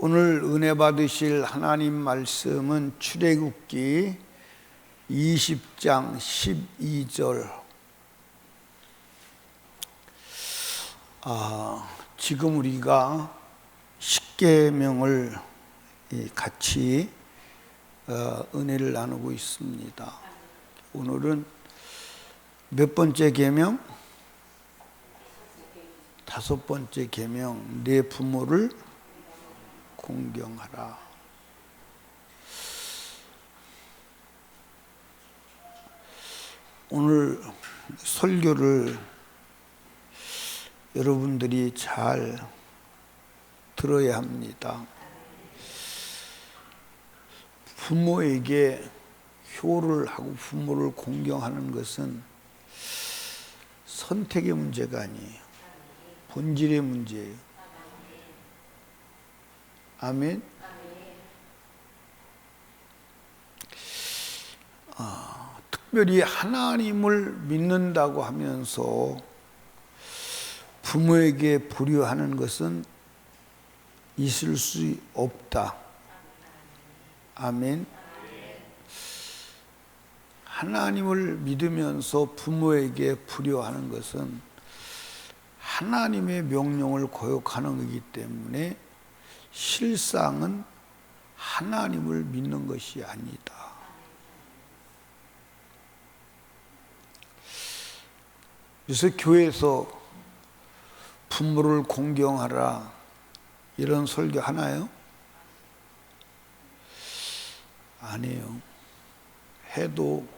오늘 은혜 받으실 하나님 말씀은 출애굽기 20장 12절. 지금 우리가 십계명을 같이 은혜를 나누고 있습니다. 오늘은 몇 번째 계명? 5번째 계명. 내 부모를 공경하라. 오늘 설교를 여러분들이 잘 들어야 합니다. 부모에게 효를 하고 부모를 공경하는 것은 선택의 문제가 아니에요. 본질의 문제예요. 아멘. 특별히 하나님을 믿는다고 하면서 부모에게 불효하는 것은 있을 수 없다. 아멘. 하나님을 믿으면서 부모에게 불효하는 것은 하나님의 명령을 거역하는 것이기 때문에 실상은 하나님을 믿는 것이 아니다. 그래서 교회에서 부모를 공경하라 이런 설교 하나요? 아니에요. 해도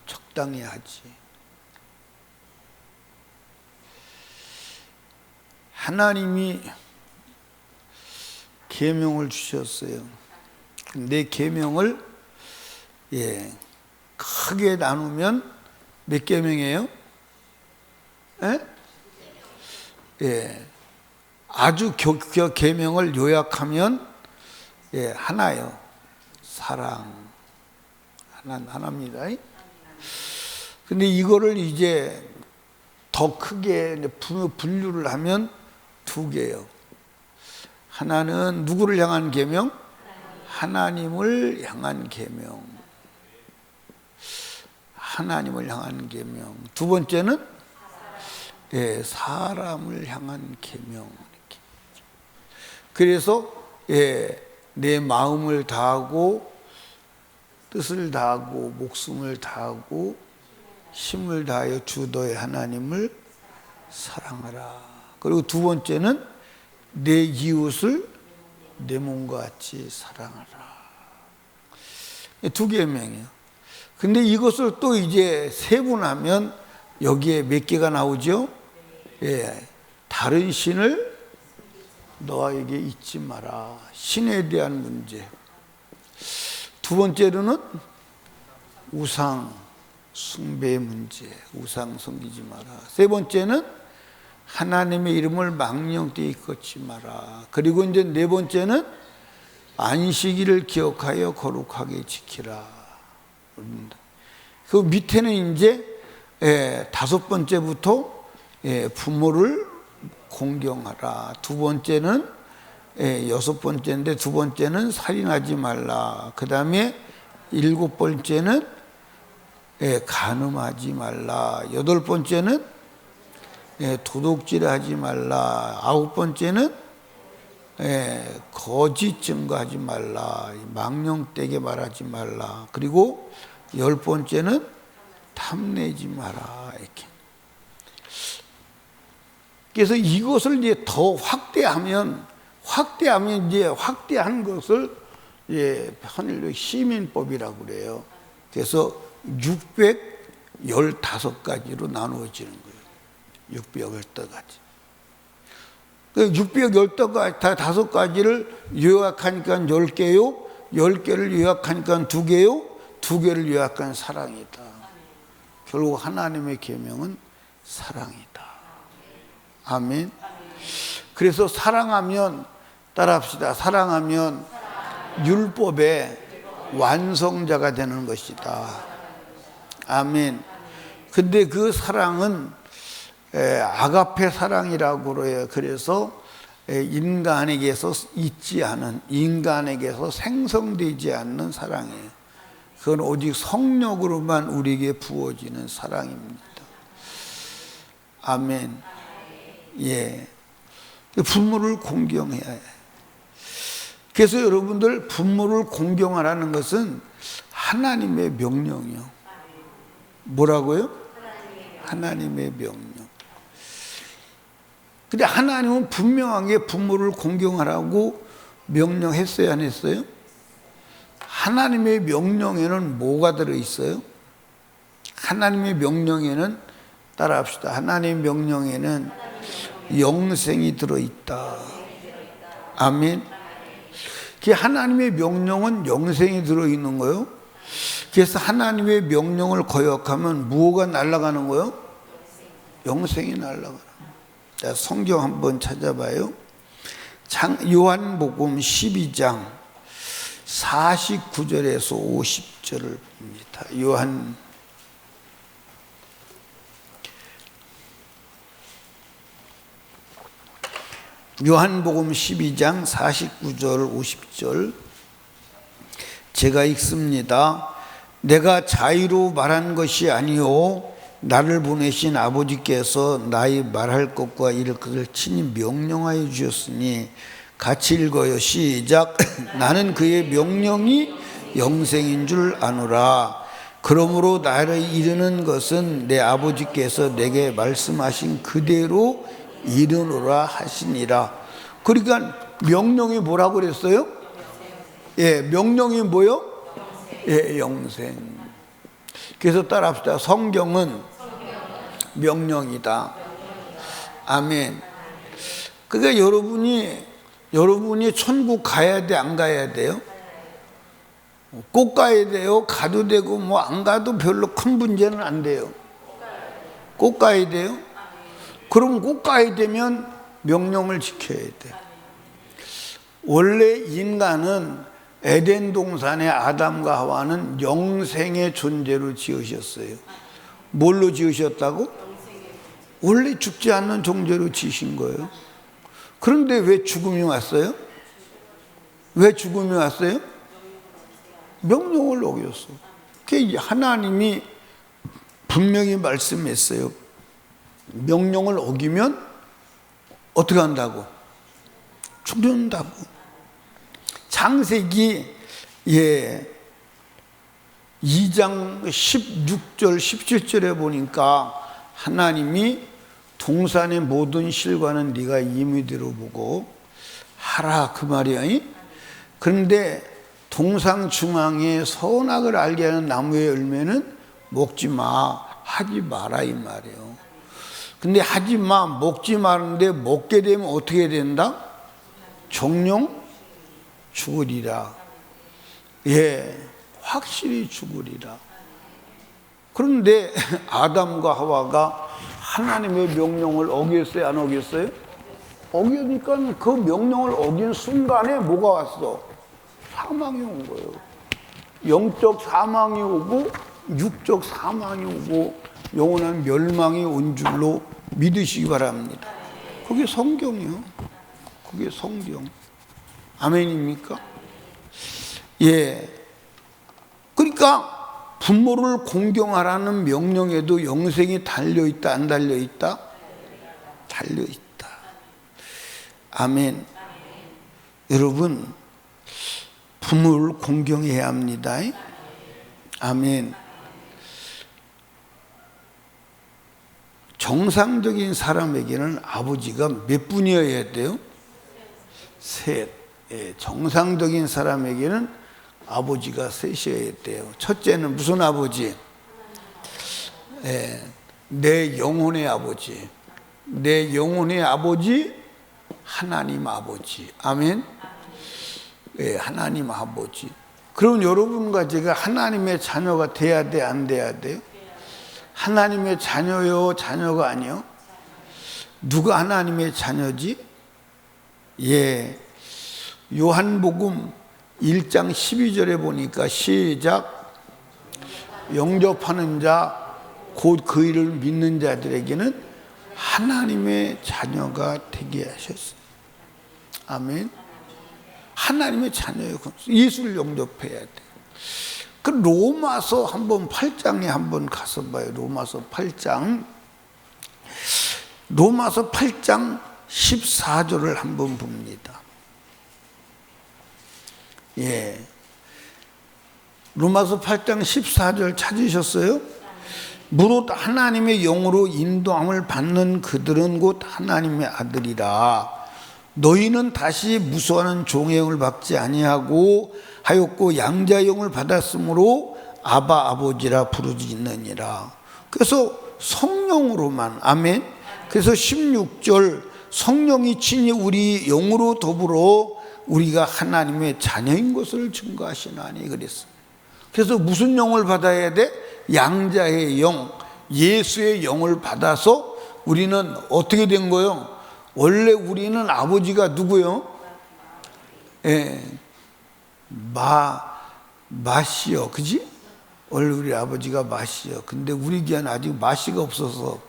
적당히 하지. 하나님이 계명을 주셨어요. 내 계명을 크게 나누면 몇 계명이에요? 아주 계명을 요약하면 하나요. 사랑. 하나입니다. 근데 이거를 이제 더 크게 분류를 하면 2개예요. 하나는 누구를 향한 계명? 하나님을 향한 계명. 하나님을 향한 계명. 2번째는 사람을 향한 계명. 그래서 내 마음을 다하고 뜻을 다하고 목숨을 다하고 힘을 다하여 주 너의 하나님을 사랑하라. 그리고 2번째는 내 이웃을 내 몸과 같이 사랑하라. 2계명이에요. 근데 이것을 또 이제 세분하면 여기에 몇 개가 나오죠? 다른 신을 너에게 잊지 마라. 신에 대한 문제. 2번째로는 우상 숭배의 문제. 우상 섬기지 마라. 3번째는 하나님의 이름을 망령되이 걷지 마라. 그리고 이제 4번째는 안식일을 기억하여 거룩하게 지키라. 그 밑에는 이제 5번째부터 부모를 공경하라. 2번째는 6번째인데 2번째는 살인하지 말라. 그 다음에 7번째는 간음하지 말라. 8번째는 도둑질하지 말라. 9번째는 거짓 증거하지 말라. 망령되게 말하지 말라. 그리고 10번째는 탐내지 마라. 이렇게. 그래서 이것을 이제 더 확대하면 이제 확대한 것을 헌일로 시민법이라고 그래요. 그래서 615가지로 나누어지는 거예요. 615가지. 615가지를 요약하니까 10개요. 10개를 요약하니까 2개요. 2개를 요약한 사랑이다. 결국 하나님의 계명은 사랑이다. 아멘. 그래서 사랑하면 따라합시다. 사랑하면 율법의 완성자가 되는 것이다. 아멘. 근데 그 사랑은 아가페 사랑이라고 그래요. 그래서 인간에게서 있지 않은, 인간에게서 생성되지 않는 사랑이에요. 그건 오직 성령으로만 우리에게 부어지는 사랑입니다. 아멘. 예. 부모를 공경해야 해요. 그래서 여러분들, 부모를 공경하라는 것은 하나님의 명령이요. 뭐라고요? 하나님의 명령. 근데 하나님은 분명하게 부모를 공경하라고 명령했어요, 안 했어요? 하나님의 명령에는 뭐가 들어있어요? 하나님의 명령에는, 따라합시다. 하나님의 명령에는 영생이 들어있다. 아멘. 그 하나님의 명령은 영생이 들어있는 거예요. 그래서 하나님의 명령을 거역하면 무엇가 날아가는 거예요? 영생이 날아가는 거예요. 자, 성경 한번 찾아봐요. 요한복음 12장 49절에서 50절을 봅니다. 요한복음 12장 49절 50절 제가 읽습니다. 내가 자의로 말한 것이 아니요 나를 보내신 아버지께서 나의 말할 것과 이를 것을 친히 명령하여 주셨으니, 같이 읽어요. 시작. 나는 그의 명령이 영생인 줄 아노라. 그러므로 나를 이르는 것은 내 아버지께서 내게 말씀하신 그대로 이르노라 하시니라. 그러니까 명령이 뭐라고 그랬어요? 예, 명령이 뭐요? 예, 영생. 그래서 따라합시다. 성경은 명령이다. 아멘. 그러니까 여러분이 천국 가야 돼, 안 가야 돼요? 꼭 가야 돼요. 가도 되고 뭐 안 가도 별로 큰 문제는 안 돼요. 꼭 가야 돼요. 그럼 꼭 가야 되면 명령을 지켜야 돼. 원래 인간은 에덴 동산의 아담과 하와는 영생의 존재로 지으셨어요. 뭘로 지으셨다고? 원래 죽지 않는 존재로 지으신 거예요. 그런데 왜 죽음이 왔어요? 왜 죽음이 왔어요? 명령을 어겼어. 하나님이 분명히 말씀했어요. 명령을 어기면 어떻게 한다고? 죽는다고. 창세기 2장 16절 17절에 보니까 하나님이 동산의 모든 실과는 네가 임의대로 보고 하라, 그 말이야. 그런데 동산 중앙에 선악을 알게 하는 나무의 열매는 먹지 마, 하지 마라, 이 말이에요. 근데 하지 마, 먹지 마는데 먹게 되면 어떻게 된다? 정령 죽으리라. 예, 확실히 죽으리라. 그런데 아담과 하와가 하나님의 명령을 어겼어요, 안 어겼어요? 어기니까 그 명령을 어긴 순간에 뭐가 왔어? 사망이 온 거예요. 영적 사망이 오고 육적 사망이 오고 영원한 멸망이 온 줄로 믿으시기 바랍니다. 그게 성경이요. 그게 성경. 아멘입니까? 예. 그러니까 부모를 공경하라는 명령에도 영생이 달려있다, 안 달려있다? 달려있다. 아멘. 여러분, 부모를 공경해야 합니다. 아멘. 정상적인 사람에게는 아버지가 몇 분이어야 돼요? 셋. 예, 정상적인 사람에게는 아버지가 셋이어야 돼요. 첫째는 무슨 아버지? 예, 내 영혼의 아버지. 내 영혼의 아버지, 하나님 아버지. 아멘. 예, 하나님 아버지. 그럼 여러분과 제가 하나님의 자녀가 돼야 돼, 안 돼야 돼요? 하나님의 자녀요, 자녀가 아니요? 누가 하나님의 자녀지? 예, 요한복음 1장 12절에 보니까 시작. 영접하는 자, 곧 그 일을 믿는 자들에게는 하나님의 자녀가 되게 하셨어요. 아멘. 하나님의 자녀예요. 예수를 영접해야 돼. 그 로마서 한번 8장에 한번 가서 봐요. 로마서 8장 14절을 한번 봅니다. 예. 로마서 8장 14절 찾으셨어요? 무릇 하나님의 영으로 인도함을 받는 그들은 곧 하나님의 아들이라. 너희는 다시 무수하는 종의 영을 받지 아니하고 하였고 양자의 영을 받았으므로 아바 아버지라 부르짖느니라. 그래서 성령으로만, 아멘. 그래서 16절 성령이 친히 우리 영으로 더불어 우리가 하나님의 자녀인 것을 증거하시나니 그랬어요. 그래서 무슨 영을 받아야 돼? 양자의 영, 예수의 영을 받아서 우리는 어떻게 된 거요? 원래 우리는 아버지가 누구요? 예, 마시요, 그지? 원래 우리 아버지가 마시요. 근데 우리 귀에는 아직 마시가 없어서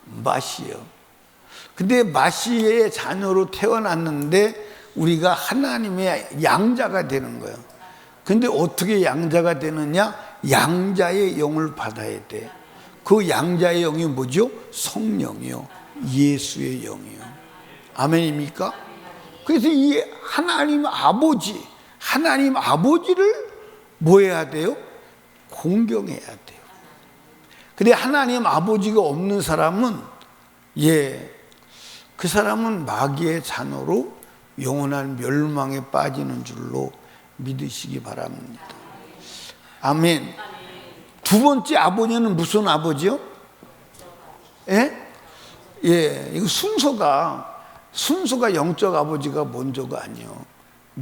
마시요. 근데 마시의 자녀로 태어났는데 우리가 하나님의 양자가 되는 거예요. 근데 어떻게 양자가 되느냐? 양자의 영을 받아야 돼. 그 양자의 영이 뭐죠? 성령이요. 예수의 영이요. 아멘입니까? 그래서 이 하나님 아버지를 뭐 해야 돼요? 공경해야 돼요. 근데 하나님 아버지가 없는 사람은 그 사람은 마귀의 자녀로 영원한 멸망에 빠지는 줄로 믿으시기 바랍니다. 아멘. 두 번째 아버지는 무슨 아버지요? 이거 순서가 영적 아버지가 먼저가 아니요.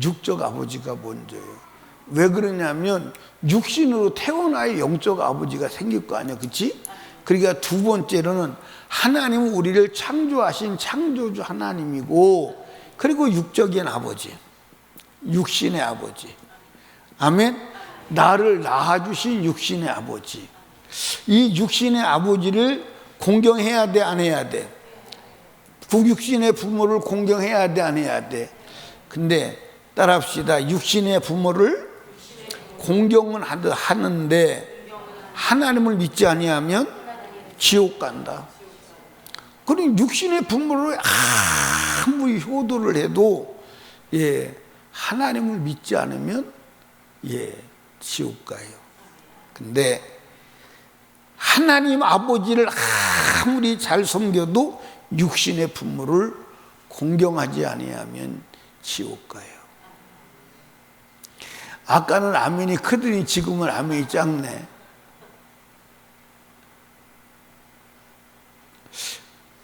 육적 아버지가 먼저예요. 왜 그러냐면 육신으로 태어나야 영적 아버지가 생길 거 아니야, 그렇지? 그러니까 두 번째로는 하나님은 우리를 창조하신 창조주 하나님이고, 그리고 육적인 아버지, 육신의 아버지, 아멘. 나를 낳아주신 육신의 아버지, 이 육신의 아버지를 공경해야 돼, 안 해야 돼? 육신의 부모를 공경해야 돼, 안 해야 돼? 근데 따라합시다. 육신의 부모를 공경은 하는데 하나님을 믿지 아니하면 지옥 간다. 그럼 육신의 부모를 아무리 효도를 해도 하나님을 믿지 않으면 지옥 가요. 근데 하나님 아버지를 아무리 잘 섬겨도 육신의 부모를 공경하지 아니하면 지옥 가요. 아까는 아멘이 크더니 지금은 아멘이 작네.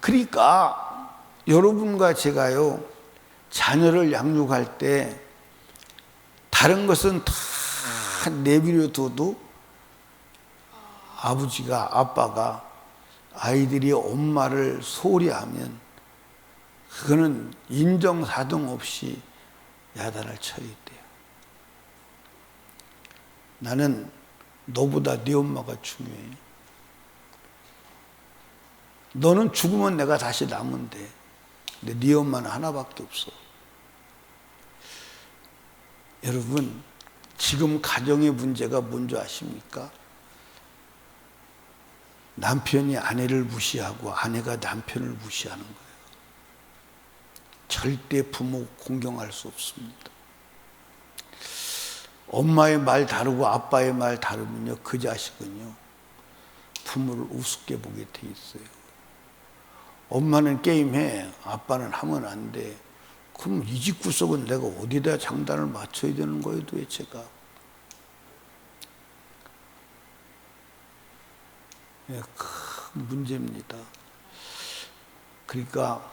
그러니까 여러분과 제가요, 자녀를 양육할 때 다른 것은 다 내버려둬도 아빠가 아이들이 엄마를 소홀히 하면 그거는 인정사정 없이 야단을 쳐야 돼요. 나는 너보다 네 엄마가 중요해. 너는 죽으면 내가 다시 남으면 돼. 근데 네 엄마는 하나밖에 없어. 여러분, 지금 가정의 문제가 뭔지 아십니까? 남편이 아내를 무시하고 아내가 남편을 무시하는 거예요. 절대 부모 공경할 수 없습니다. 엄마의 말 다르고 아빠의 말 다르면요, 그 자식은요 부모를 우습게 보게 돼 있어요. 엄마는 게임해, 아빠는 하면 안 돼. 그럼 이 집 구석은 내가 어디다 장단을 맞춰야 되는 거예요, 도대체가? 큰 문제입니다. 그러니까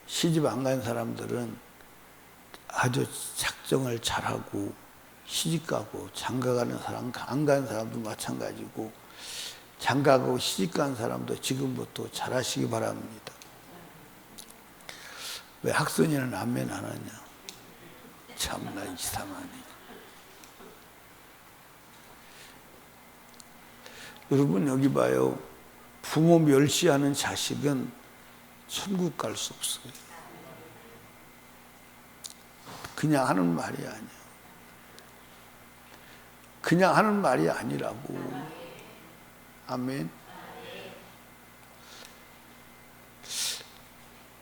시집 안 간 사람들은 아주 작정을 잘하고 시집 가고 장가 가는 사람, 안 간 사람도 마찬가지고, 장가 가고 시집 간 사람도 지금부터 잘하시기 바랍니다. 왜 학선이는 아멘 안 하냐? 참나 이상하네. 여러분 여기 봐요. 부모 멸시하는 자식은 천국 갈 수 없어요. 그냥 하는 말이 아니야. 그냥 하는 말이 아니라고. 아멘.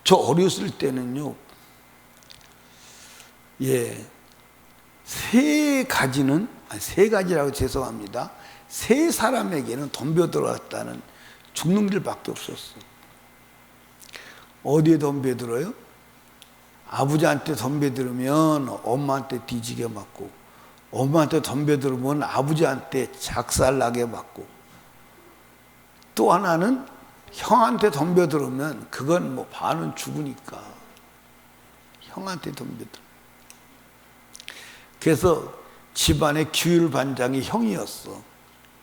저 어렸을 때는요, 세 가지라고 죄송합니다. 세 사람에게는 덤벼들었다는 죽는 길밖에 없었어. 어디에 덤벼들어요? 아버지한테 덤벼들면 엄마한테 뒤지게 맞고, 엄마한테 덤벼들면 아버지한테 작살나게 맞고, 또 하나는 형한테 덤벼들면 그건 뭐 반은 죽으니까 형한테 덤벼들어. 그래서 집안의 규율 반장이 형이었어.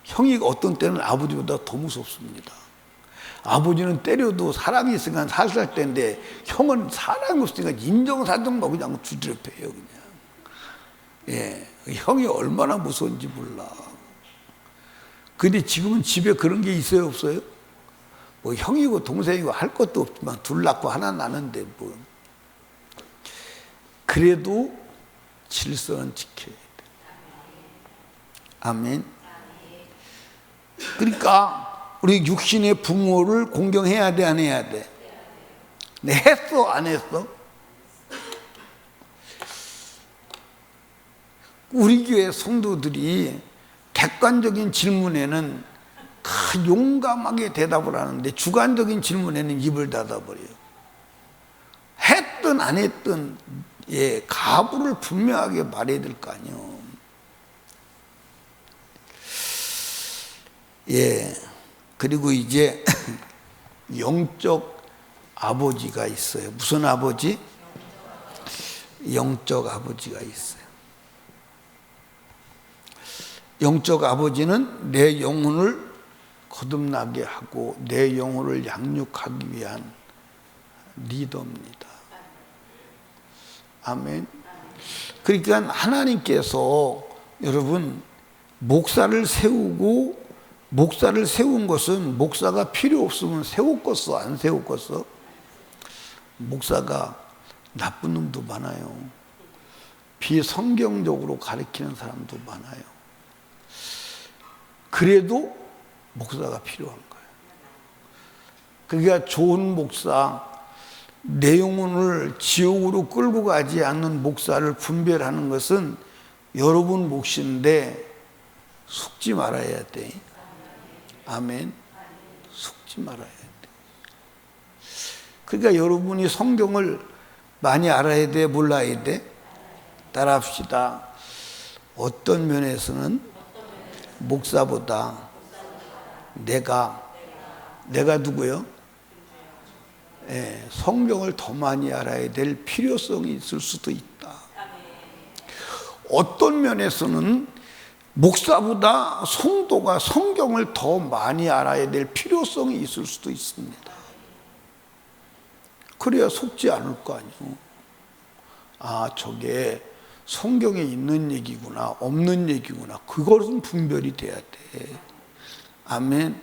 형이 어떤 때는 아버지보다 더 무섭습니다. 아버지는 때려도 사람이 있으니까 살살 때인데 형은 사람이 없으니까 인정사정만 그냥 두드려 패요, 그냥. 형이 얼마나 무서운지 몰라. 근데 지금은 집에 그런 게 있어요, 없어요? 뭐 형이고 동생이고 할 것도 없지만 둘 낳고 하나 낳는데 뭐. 그래도 질서는 지켜야 돼. 아멘. 그러니까 우리 육신의 부모를 공경해야 돼, 안 해야 돼? 네, 했어, 안 했어? 우리 교회 성도들이 객관적인 질문에는 용감하게 대답을 하는데 주관적인 질문에는 입을 닫아버려요. 했든 안 했든 가부를 분명하게 말해야 될 거 아니에요. 그리고 이제 영적 아버지가 있어요. 무슨 아버지? 영적 아버지가 있어요. 영적 아버지는 내 영혼을 거듭나게 하고 내 영혼을 양육하기 위한 리더입니다. 아멘. 그러니까 하나님께서 여러분 목사를 세운 것은 목사가 필요 없으면 세웠겠어, 안 세웠겠어? 목사가 나쁜 놈도 많아요. 비성경적으로 가르치는 사람도 많아요. 그래도 목사가 필요한 거예요. 그러니까 좋은 목사, 내 영혼을 지옥으로 끌고 가지 않는 목사를 분별하는 것은 여러분 몫인데 속지 말아야 돼. 아멘. 속지 말아야 돼. 그러니까 여러분이 성경을 많이 알아야 돼, 몰라야 돼? 따라합시다. 어떤 면에서는 목사보다 내가 누구요? 성경을 더 많이 알아야 될 필요성이 있을 수도 있다. 어떤 면에서는 목사보다 성도가 성경을 더 많이 알아야 될 필요성이 있을 수도 있습니다. 그래야 속지 않을 거 아니에요. 아, 저게 성경에 있는 얘기구나, 없는 얘기구나. 그것은 분별이 돼야 돼. 아멘.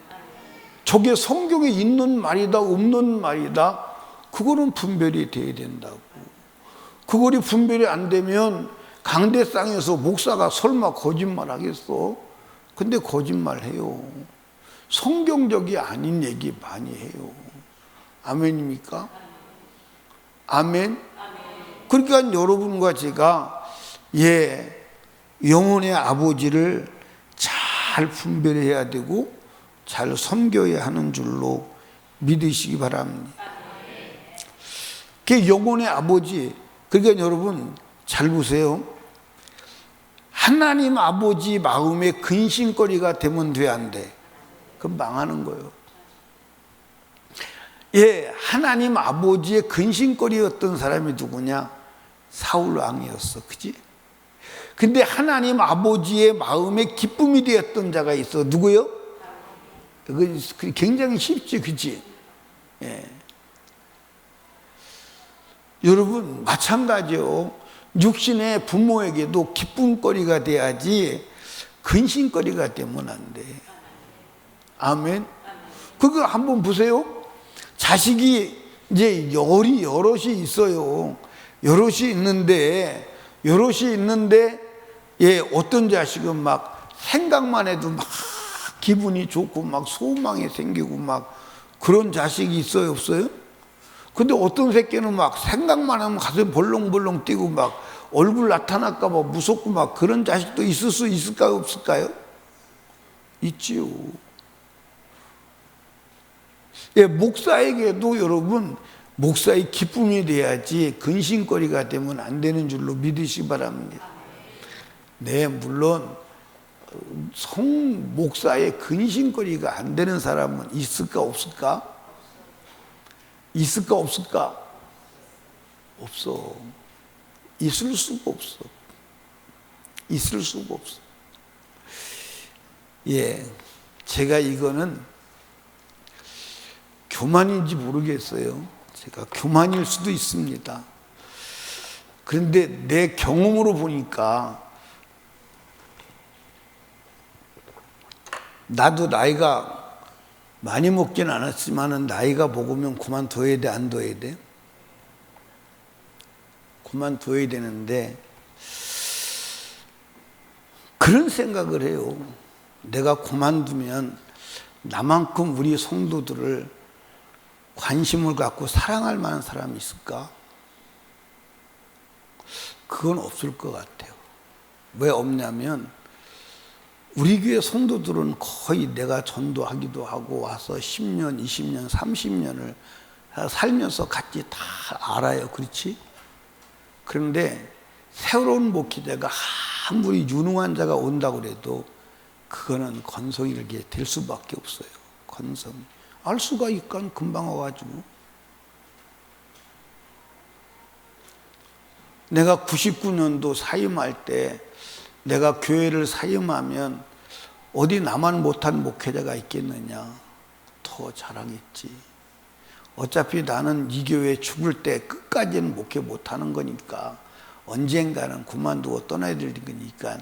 저게 성경에 있는 말이다, 없는 말이다. 그거는 분별이 돼야 된다고. 그거리 분별이 안 되면 강대상에서 목사가 설마 거짓말 하겠어? 근데 거짓말해요. 성경적이 아닌 얘기 많이 해요. 아멘입니까? 아멘. 그러니까 여러분과 제가 영혼의 아버지를 잘 분별해야 되고 잘 섬겨야 하는 줄로 믿으시기 바랍니다. 그 영혼의 아버지, 그러니까 여러분 잘 보세요. 하나님 아버지 마음에 근심거리가 되면 돼, 안 돼? 그럼 망하는 거예요. 하나님 아버지의 근심거리였던 사람이 누구냐? 사울 왕이었어, 그지? 근데 하나님 아버지의 마음에 기쁨이 되었던 자가 있어. 누구요? 굉장히 쉽지, 그지? 여러분 마찬가지요. 육신의 부모에게도 기쁨거리가 돼야지 근심거리가 되면 안 돼. 아멘. 그거 한번 보세요. 자식이 이제 여럿이 있어요. 여럿이 있는데 여럿이 있는데 어떤 자식은 막 생각만 해도 막 기분이 좋고 막 소망이 생기고 막 그런 자식이 있어요, 없어요? 근데 어떤 새끼는 막 생각만 하면 가슴이 벌렁벌렁 뛰고 막 얼굴 나타날까 봐 무섭고 막 그런 자식도 있을 수 있을까요, 없을까요? 있지요. 목사에게도 여러분, 목사의 기쁨이 돼야지 근심거리가 되면 안 되는 줄로 믿으시기 바랍니다. 네, 물론 목사의 근심거리가 안 되는 사람은 있을까, 없을까? 있을까, 없을까? 없어. 있을 수가 없어. 있을 수가 없어. 제가 이거는 교만인지 모르겠어요. 제가 교만일 수도 있습니다. 그런데 내 경험으로 보니까 나도 나이가 많이 먹진 않았지만 나이가 먹으면 그만둬야 돼, 안 둬야 돼? 그만둬야 되는데 그런 생각을 해요. 내가 그만두면 나만큼 우리 성도들을 관심을 갖고 사랑할 만한 사람이 있을까? 그건 없을 것 같아요. 왜 없냐면 우리 교회 성도들은 거의 내가 전도하기도 하고 와서 10년, 20년, 30년을 살면서 같이 다 알아요. 그렇지? 그런데 새로운 목회자가 아무리 유능한 자가 온다고 그래도 그거는 건성이 될 수밖에 없어요. 건성. 알 수가 있건 금방 와가지고. 내가 99년도 사임할 때 내가 교회를 사임하면 어디 나만 못한 목회자가 있겠느냐. 더 잘하겠지. 어차피 나는 이 교회 죽을 때 끝까지는 목회 못하는 거니까 언젠가는 그만두고 떠나야 될 거니까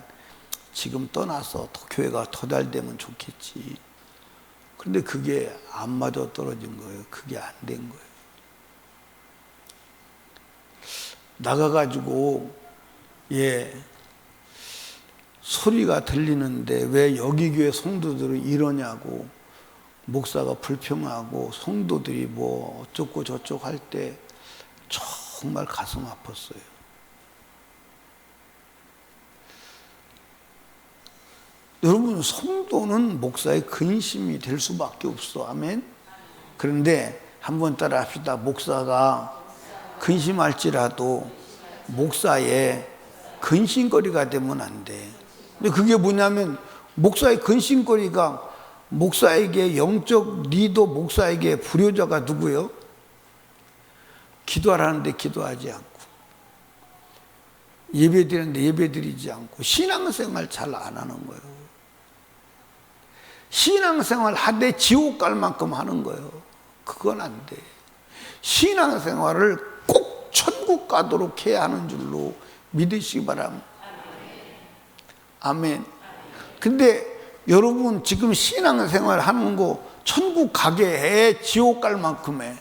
지금 떠나서 더 교회가 더 잘 되면 좋겠지. 그런데 그게 안 맞아 떨어진 거예요. 그게 안 된 거예요. 나가가지고 소리가 들리는데 왜 여기 교회 성도들은 이러냐고 목사가 불평하고 성도들이 뭐 어쩌고 저쩌고 할 때 정말 가슴 아팠어요. 여러분, 성도는 목사의 근심이 될 수밖에 없어. 아멘. 그런데 한번 따라 합시다. 목사가 근심할지라도 목사의 근심거리가 되면 안 돼. 근데 그게 뭐냐면 목사의 근심거리가 목사에게 영적 리더 목사에게 불효자가 누구예요? 기도하라는데 기도하지 않고 예배드리는데 예배드리지 않고 신앙생활 잘 안 하는 거예요. 신앙생활 하되 지옥 갈 만큼 하는 거예요. 그건 안 돼. 신앙생활을 꼭 천국 가도록 해야 하는 줄로 믿으시기 바랍니다. 아멘. 근데 여러분 지금 신앙생활 하는 거 천국 가게 해? 지옥 갈 만큼 해?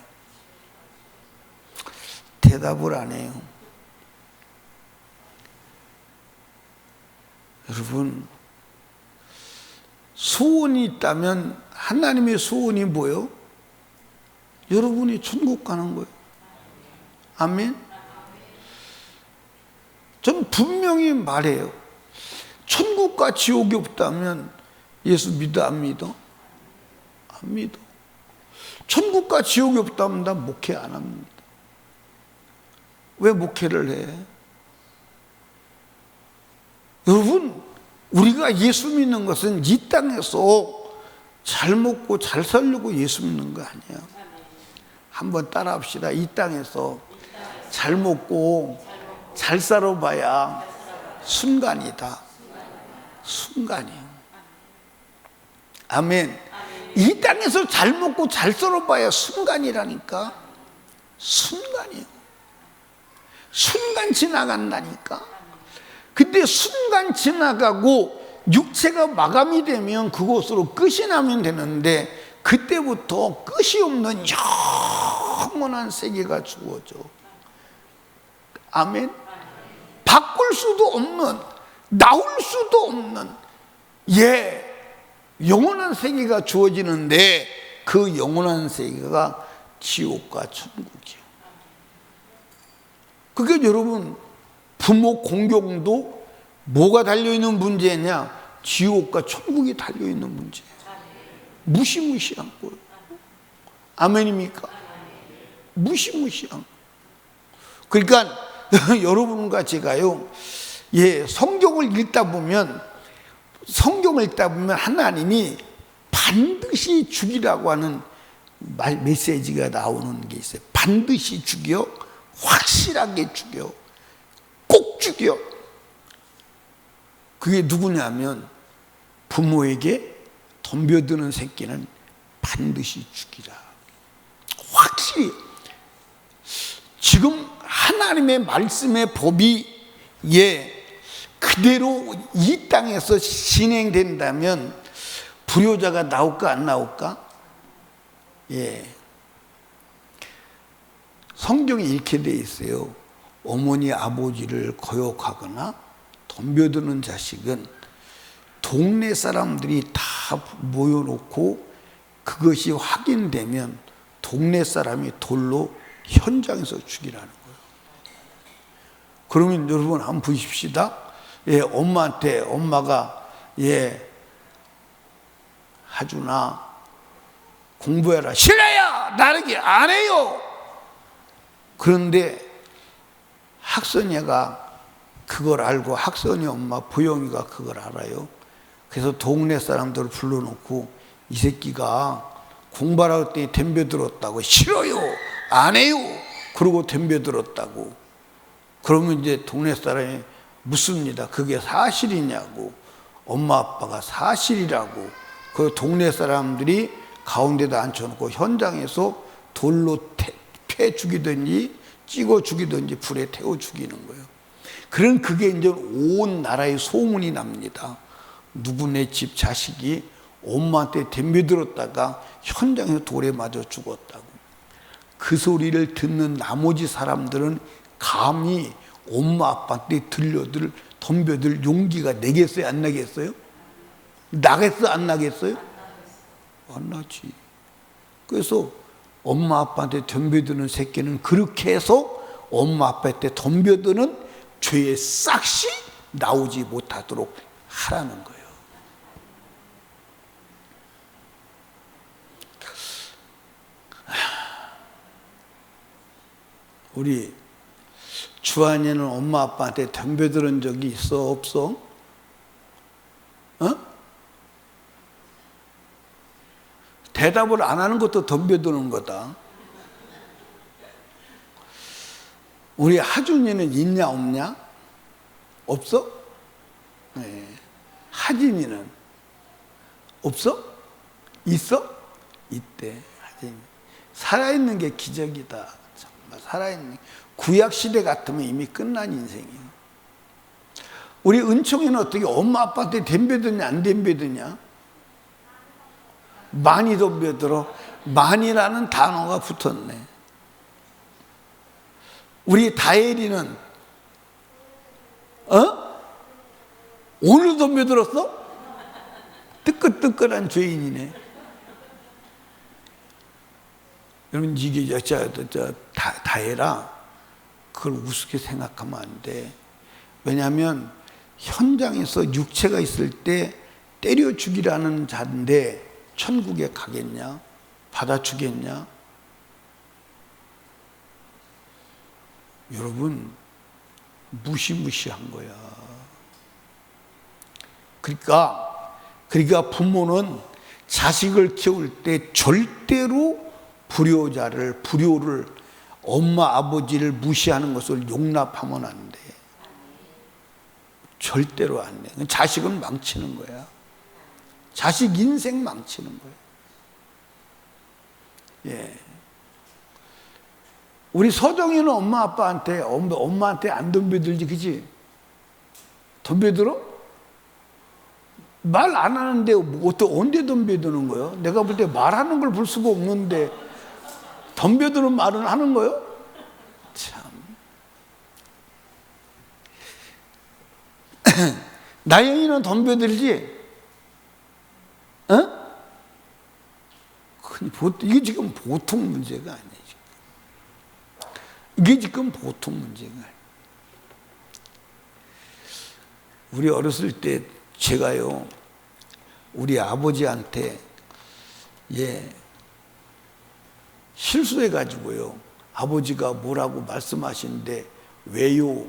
대답을 안 해요. 여러분, 소원이 있다면 하나님의 소원이 뭐예요? 여러분이 천국 가는 거예요. 아멘. 저는 분명히 말해요. 천국과 지옥이 없다면 예수 믿어, 안 믿어? 안 믿어. 천국과 지옥이 없다면 나 목회 안 합니다. 왜 목회를 해? 여러분, 우리가 예수 믿는 것은 이 땅에서 잘 먹고 잘 살려고 예수 믿는 거 아니에요. 한번 따라 합시다. 이 땅에서 잘 먹고 잘 살아봐야 순간이다. 순간이에요. 아멘. 이 땅에서 잘 먹고 잘 살아봐야 순간이라니까. 순간이에요. 순간 지나간다니까. 근데 순간 지나가고 육체가 마감이 되면 그것으로 끝이 나면 되는데 그때부터 끝이 없는 영원한 세계가 주어져. 아멘. 바꿀 수도 없는, 나올 수도 없는 영원한 세계가 주어지는데, 그 영원한 세계가 지옥과 천국이에요. 그러니까 여러분, 부모 공경도 뭐가 달려있는 문제냐? 지옥과 천국이 달려있는 문제예요. 무시무시한 거예요. 아멘입니까? 무시무시한. 그러니까 여러분과 제가요, 성경을 읽다 보면 하나님이 반드시 죽이라고 하는 메시지가 나오는 게 있어요. 반드시 죽여, 확실하게 죽여, 꼭 죽여. 그게 누구냐면, 부모에게 덤벼드는 새끼는 반드시 죽이라. 확실히. 지금 하나님의 말씀의 법이 그대로 이 땅에서 진행된다면 불효자가 나올까 안 나올까? 성경에 이렇게 돼 있어요. 어머니 아버지를 거역하거나 덤벼드는 자식은 동네 사람들이 다 모여놓고 그것이 확인되면 동네 사람이 돌로 현장에서 죽이라는 거예요. 그러면 여러분 한번 보십시다. 엄마한테 엄마가 하준아 공부해라. 싫어요. 나르기 안 해요. 그런데 학선이가 그걸 알고, 학선이 엄마 보영이가 그걸 알아요. 그래서 동네 사람들을 불러놓고 이 새끼가 공부하라고 했더니 덤벼들었다고. 싫어요. 안 해요. 그러고 덤벼들었다고. 그러면 이제 동네 사람이 묻습니다. 그게 사실이냐고. 엄마 아빠가 사실이라고. 그 동네 사람들이 가운데다 앉혀놓고 현장에서 돌로 패 죽이든지 찍어 죽이든지 불에 태워 죽이는 거예요. 그런 그게 이제 온 나라에 소문이 납니다. 누구네 집 자식이 엄마한테 덤벼들었다가 현장에서 돌에 맞아 죽었다고. 그 소리를 듣는 나머지 사람들은 감히 엄마 아빠한테 덤벼들 용기가 내겠어요? 안 나겠어요? 나겠어? 안 나겠어요? 안 나지. 그래서 엄마 아빠한테 덤벼드는 새끼는 그렇게 해서 엄마 아빠한테 덤벼드는 죄의 싹이 나오지 못하도록 하라는 거예요. 우리 주한이는 엄마 아빠한테 덤벼드는 적이 있어? 없어? 대답을 안 하는 것도 덤벼드는 거다. 우리 하준이는 있냐 없냐? 없어? 네. 하진이는 없어? 있어? 있대. 하진이 살아있는 게 기적이다. 정말 살아있는. 구약시대 같으면 이미 끝난 인생이에요. 우리 은총이는 어떻게 엄마 아빠한테 덤벼드냐 안 덤벼드냐? 많이 덤벼들어. 많이라는 단어가 붙었네. 우리 다혜리는 오늘 덤벼들었어? 뜨끈뜨끈한 죄인이네. 여러분 이게 다혜라 그걸 우습게 생각하면 안 돼. 왜냐하면 현장에서 육체가 있을 때 때려 죽이라는 자인데 천국에 가겠냐? 받아주겠냐? 여러분 무시무시한 거야. 그러니까 부모는 자식을 키울 때 절대로 불효를 엄마 아버지를 무시하는 것을 용납하면 안 돼. 절대로 안 돼. 자식은 망치는 거야. 자식 인생 망치는 거야. 우리 서정이는 엄마 아빠한테 엄마한테 안 덤벼들지, 그지? 덤벼들어? 말 안 하는데 언제 덤벼드는 거예요? 내가 볼 때 말하는 걸 볼 수가 없는데 덤벼드는 말은 하는 거예요? 참. 나영이는 덤벼들지? 어? 이게 지금 보통 문제가 아니에요. 이게 지금 보통 문제가 아니에요. 우리 어렸을 때 제가요, 우리 아버지한테 실수해가지고요, 아버지가 뭐라고 말씀하시는데 왜요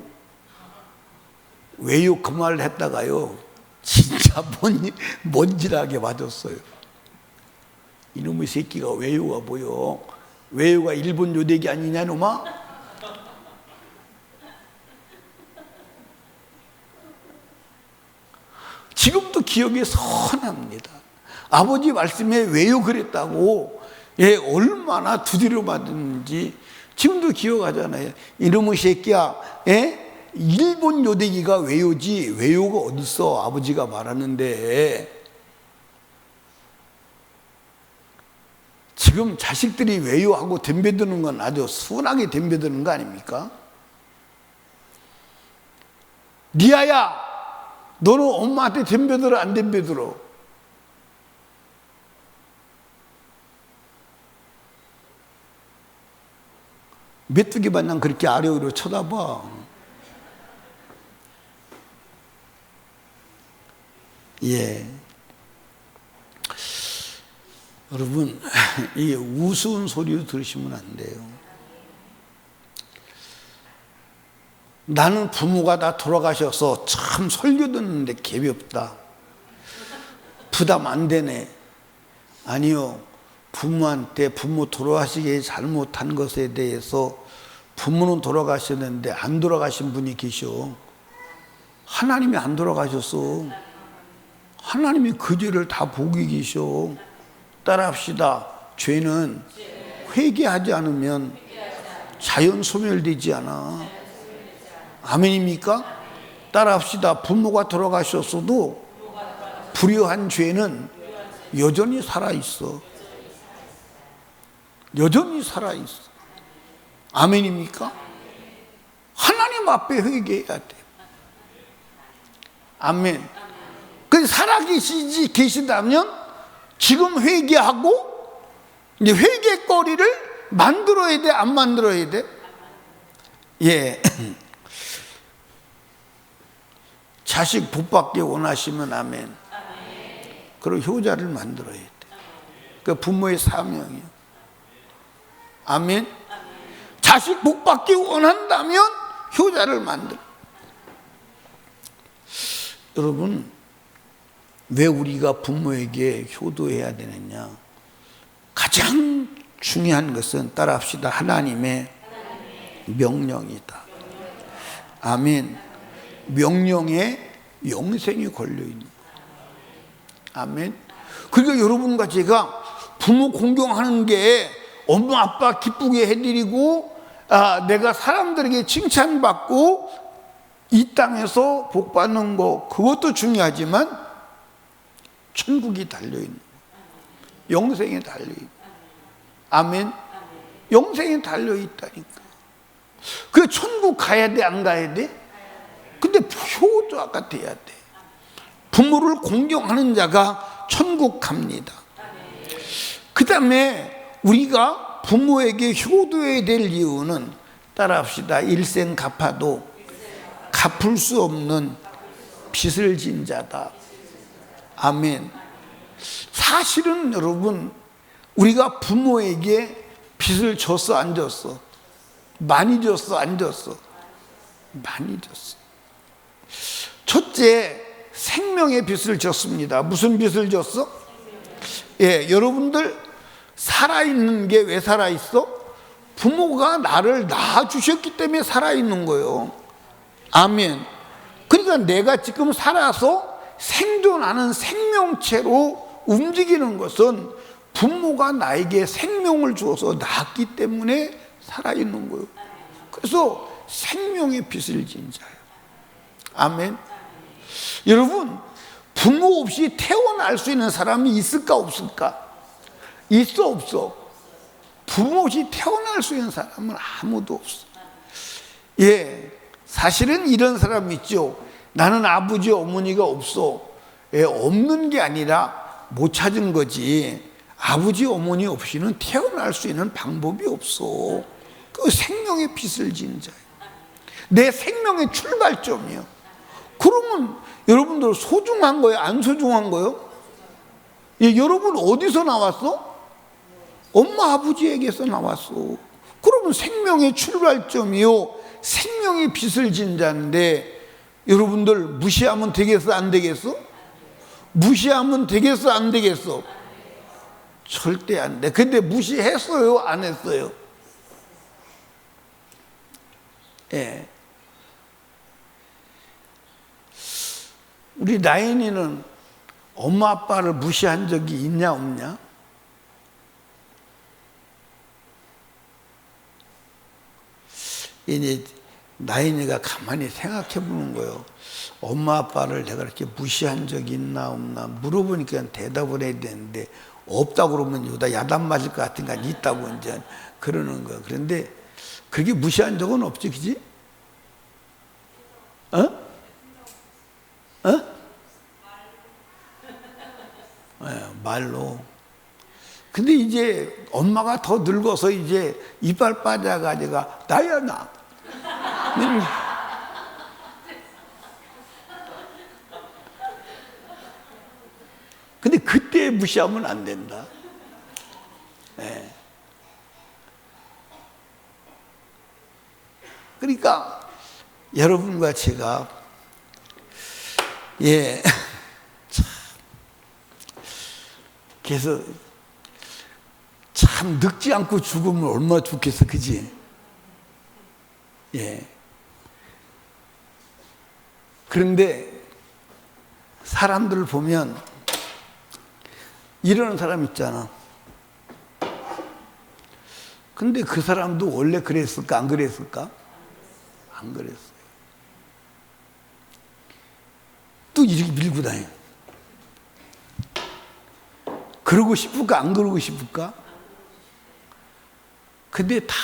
그 말을 했다가요, 진짜 먼지나게 맞았어요. 이놈의 새끼가 왜요가 뭐요? 왜요가 일본 요대기 아니냐 놈아? 지금도 기억이 선합니다. 아버지 말씀에 왜요 그랬다고 얼마나 두드려 맞았는지 지금도 기억하잖아요. 이놈의 새끼야, 일본 요대기가 왜요지 왜요가 어딨어? 아버지가 말하는데. 지금 자식들이 왜요 하고 덤벼드는 건 아주 순하게 덤벼드는 거 아닙니까? 리아야, 너는 엄마한테 덤벼들어 안 덤벼들어? 메뚜기 마냥 그렇게 아래로 쳐다봐. 여러분, 이 우스운 소리 들으시면 안 돼요. 나는 부모가 다 돌아가셔서 참 설교 듣는데 갭이 없다. 부담 안 되네. 아니요. 부모 돌아가시기에 잘못한 것에 대해서 부모는 돌아가셨는데 안 돌아가신 분이 계셔. 하나님이 안 돌아가셨어. 하나님이 그 죄를 다 보고 계셔. 따라합시다. 죄는 회개하지 않으면 자연 소멸되지 않아. 아멘입니까? 따라합시다. 부모가 돌아가셨어도 불효한 죄는 여전히 살아있어. 여전히 살아있어. 아멘입니까? 하나님 앞에 회개해야 돼. 아멘. 그 살아계시다면 지금 회개하고 이제 회개거리를 만들어야 돼, 안 만들어야 돼? 자식 복받기 원하시면 아멘. 그리고 효자를 만들어야 돼. 그 부모의 사명이에요. 아멘. 자식 복받기 원한다면 효자를 만들어. 여러분, 왜 우리가 부모에게 효도해야 되느냐? 가장 중요한 것은 따라합시다. 하나님의 명령이다. 아멘. 명령에 영생이 걸려있는 거예요. 아멘. 그러니까 여러분과 제가 부모 공경하는 게 엄마 아빠 기쁘게 해드리고 내가 사람들에게 칭찬받고 이 땅에서 복받는 거, 그것도 중요하지만 천국이 달려있는 거예요. 영생에 달려있는 거예요. 아멘. 영생에 달려있다니까. 그 천국 가야 돼, 안 가야 돼? 근데 효자가 돼야 돼. 부모를 공경하는 자가 천국 갑니다. 그 다음에 우리가 부모에게 효도해야 될 이유는 따라합시다. 일생 갚아도 갚을 수 없는 빚을 진 자다. 아멘. 사실은 여러분, 우리가 부모에게 빚을 줬어, 안 줬어? 많이 줬어, 안 줬어? 많이 줬어. 첫째, 생명의 빚을 졌습니다. 무슨 빚을 졌어? 여러분들 살아있는 게 왜 살아있어? 부모가 나를 낳아주셨기 때문에 살아있는 거예요. 아멘. 그러니까 내가 지금 살아서 생존하는 생명체로 움직이는 것은 부모가 나에게 생명을 주어서 낳았기 때문에 살아있는 거예요. 그래서 생명의 빚을 진 자예요. 아멘. 여러분, 부모 없이 태어날 수 있는 사람이 있을까 없을까? 있어 없어? 부모 없이 태어날 수 있는 사람은 아무도 없어. 사실은 이런 사람 있죠. 나는 아버지 어머니가 없어. 없는 게 아니라 못 찾은 거지. 아버지 어머니 없이는 태어날 수 있는 방법이 없어. 그 생명의 빛을 지은 자예요. 내 생명의 출발점이요. 그러면 여러분들 소중한 거예요? 안 소중한 거예요? 여러분 어디서 나왔어? 엄마 아버지에게서 나왔어. 그러면 생명의 출발점이요, 생명의 빛을 진 자인데, 여러분들 무시하면 되겠어 안 되겠어? 무시하면 되겠어 안 되겠어? 절대 안 돼. 근데 무시했어요 안 했어요? 예. 우리 나연이는 엄마 아빠를 무시한 적이 있냐 없냐? 이제 나연이가 가만히 생각해 보는 거예요. 엄마 아빠를 내가 이렇게 무시한 적이 있나 없나 물어보니까 대답을 해야 되는데, 없다고 그러면 이러다 야단 맞을 것 같으니까 있다고 이제 그러는 거예요. 그런데 그렇게 무시한 적은 없지, 그지? 말로. 근데 이제 엄마가 더 늙어서 이제 이빨 빠져가지고 나야 나. 근데 그때 무시하면 안 된다. 네. 그러니까 여러분과 제가 그래서 참 늙지 않고 죽으면 얼마나 좋겠어, 그지? 그런데 사람들을 보면 이러는 사람 있잖아. 근데 그 사람도 원래 그랬을까 안 그랬을까? 안 그랬어요. 또 이렇게 밀고 다녀. 그러고 싶을까 안 그러고 싶을까? 근데 다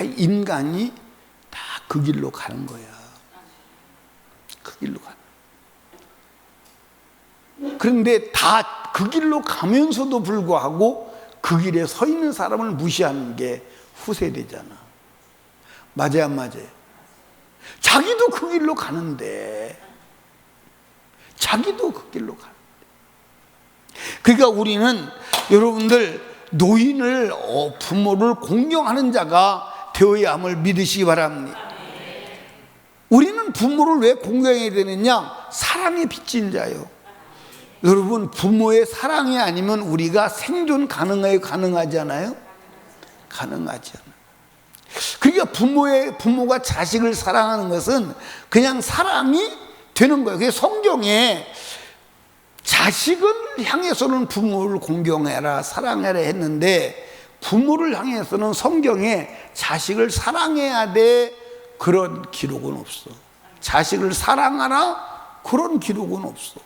인간이 다 그 길로 가는 거야. 그 길로 가는 거야. 그런데 다 그 길로 가면서도 불구하고 그 길에 서 있는 사람을 무시하는 게 후세대잖아. 맞아요 안 맞아요? 자기도 그 길로 가는데, 자기도 그 길로 가는데. 그러니까 우리는 여러분들 노인을 부모를 공경하는 자가 되어야 함을 믿으시기 바랍니다. 우리는 부모를 왜 공경해야 되느냐? 사랑에 빚진 자요. 여러분 부모의 사랑이 아니면 우리가 생존 가능해요? 가능하지 않아요? 가능하지 않아요. 그러니까 부모가 자식을 사랑하는 것은 그냥 사랑이 되는 거예요. 그래서 성경에 자식을 향해서는 부모를 공경해라 사랑해라 했는데, 부모를 향해서는 성경에 자식을 사랑해야 돼 그런 기록은 없어. 자식을 사랑하라 그런 기록은 없어.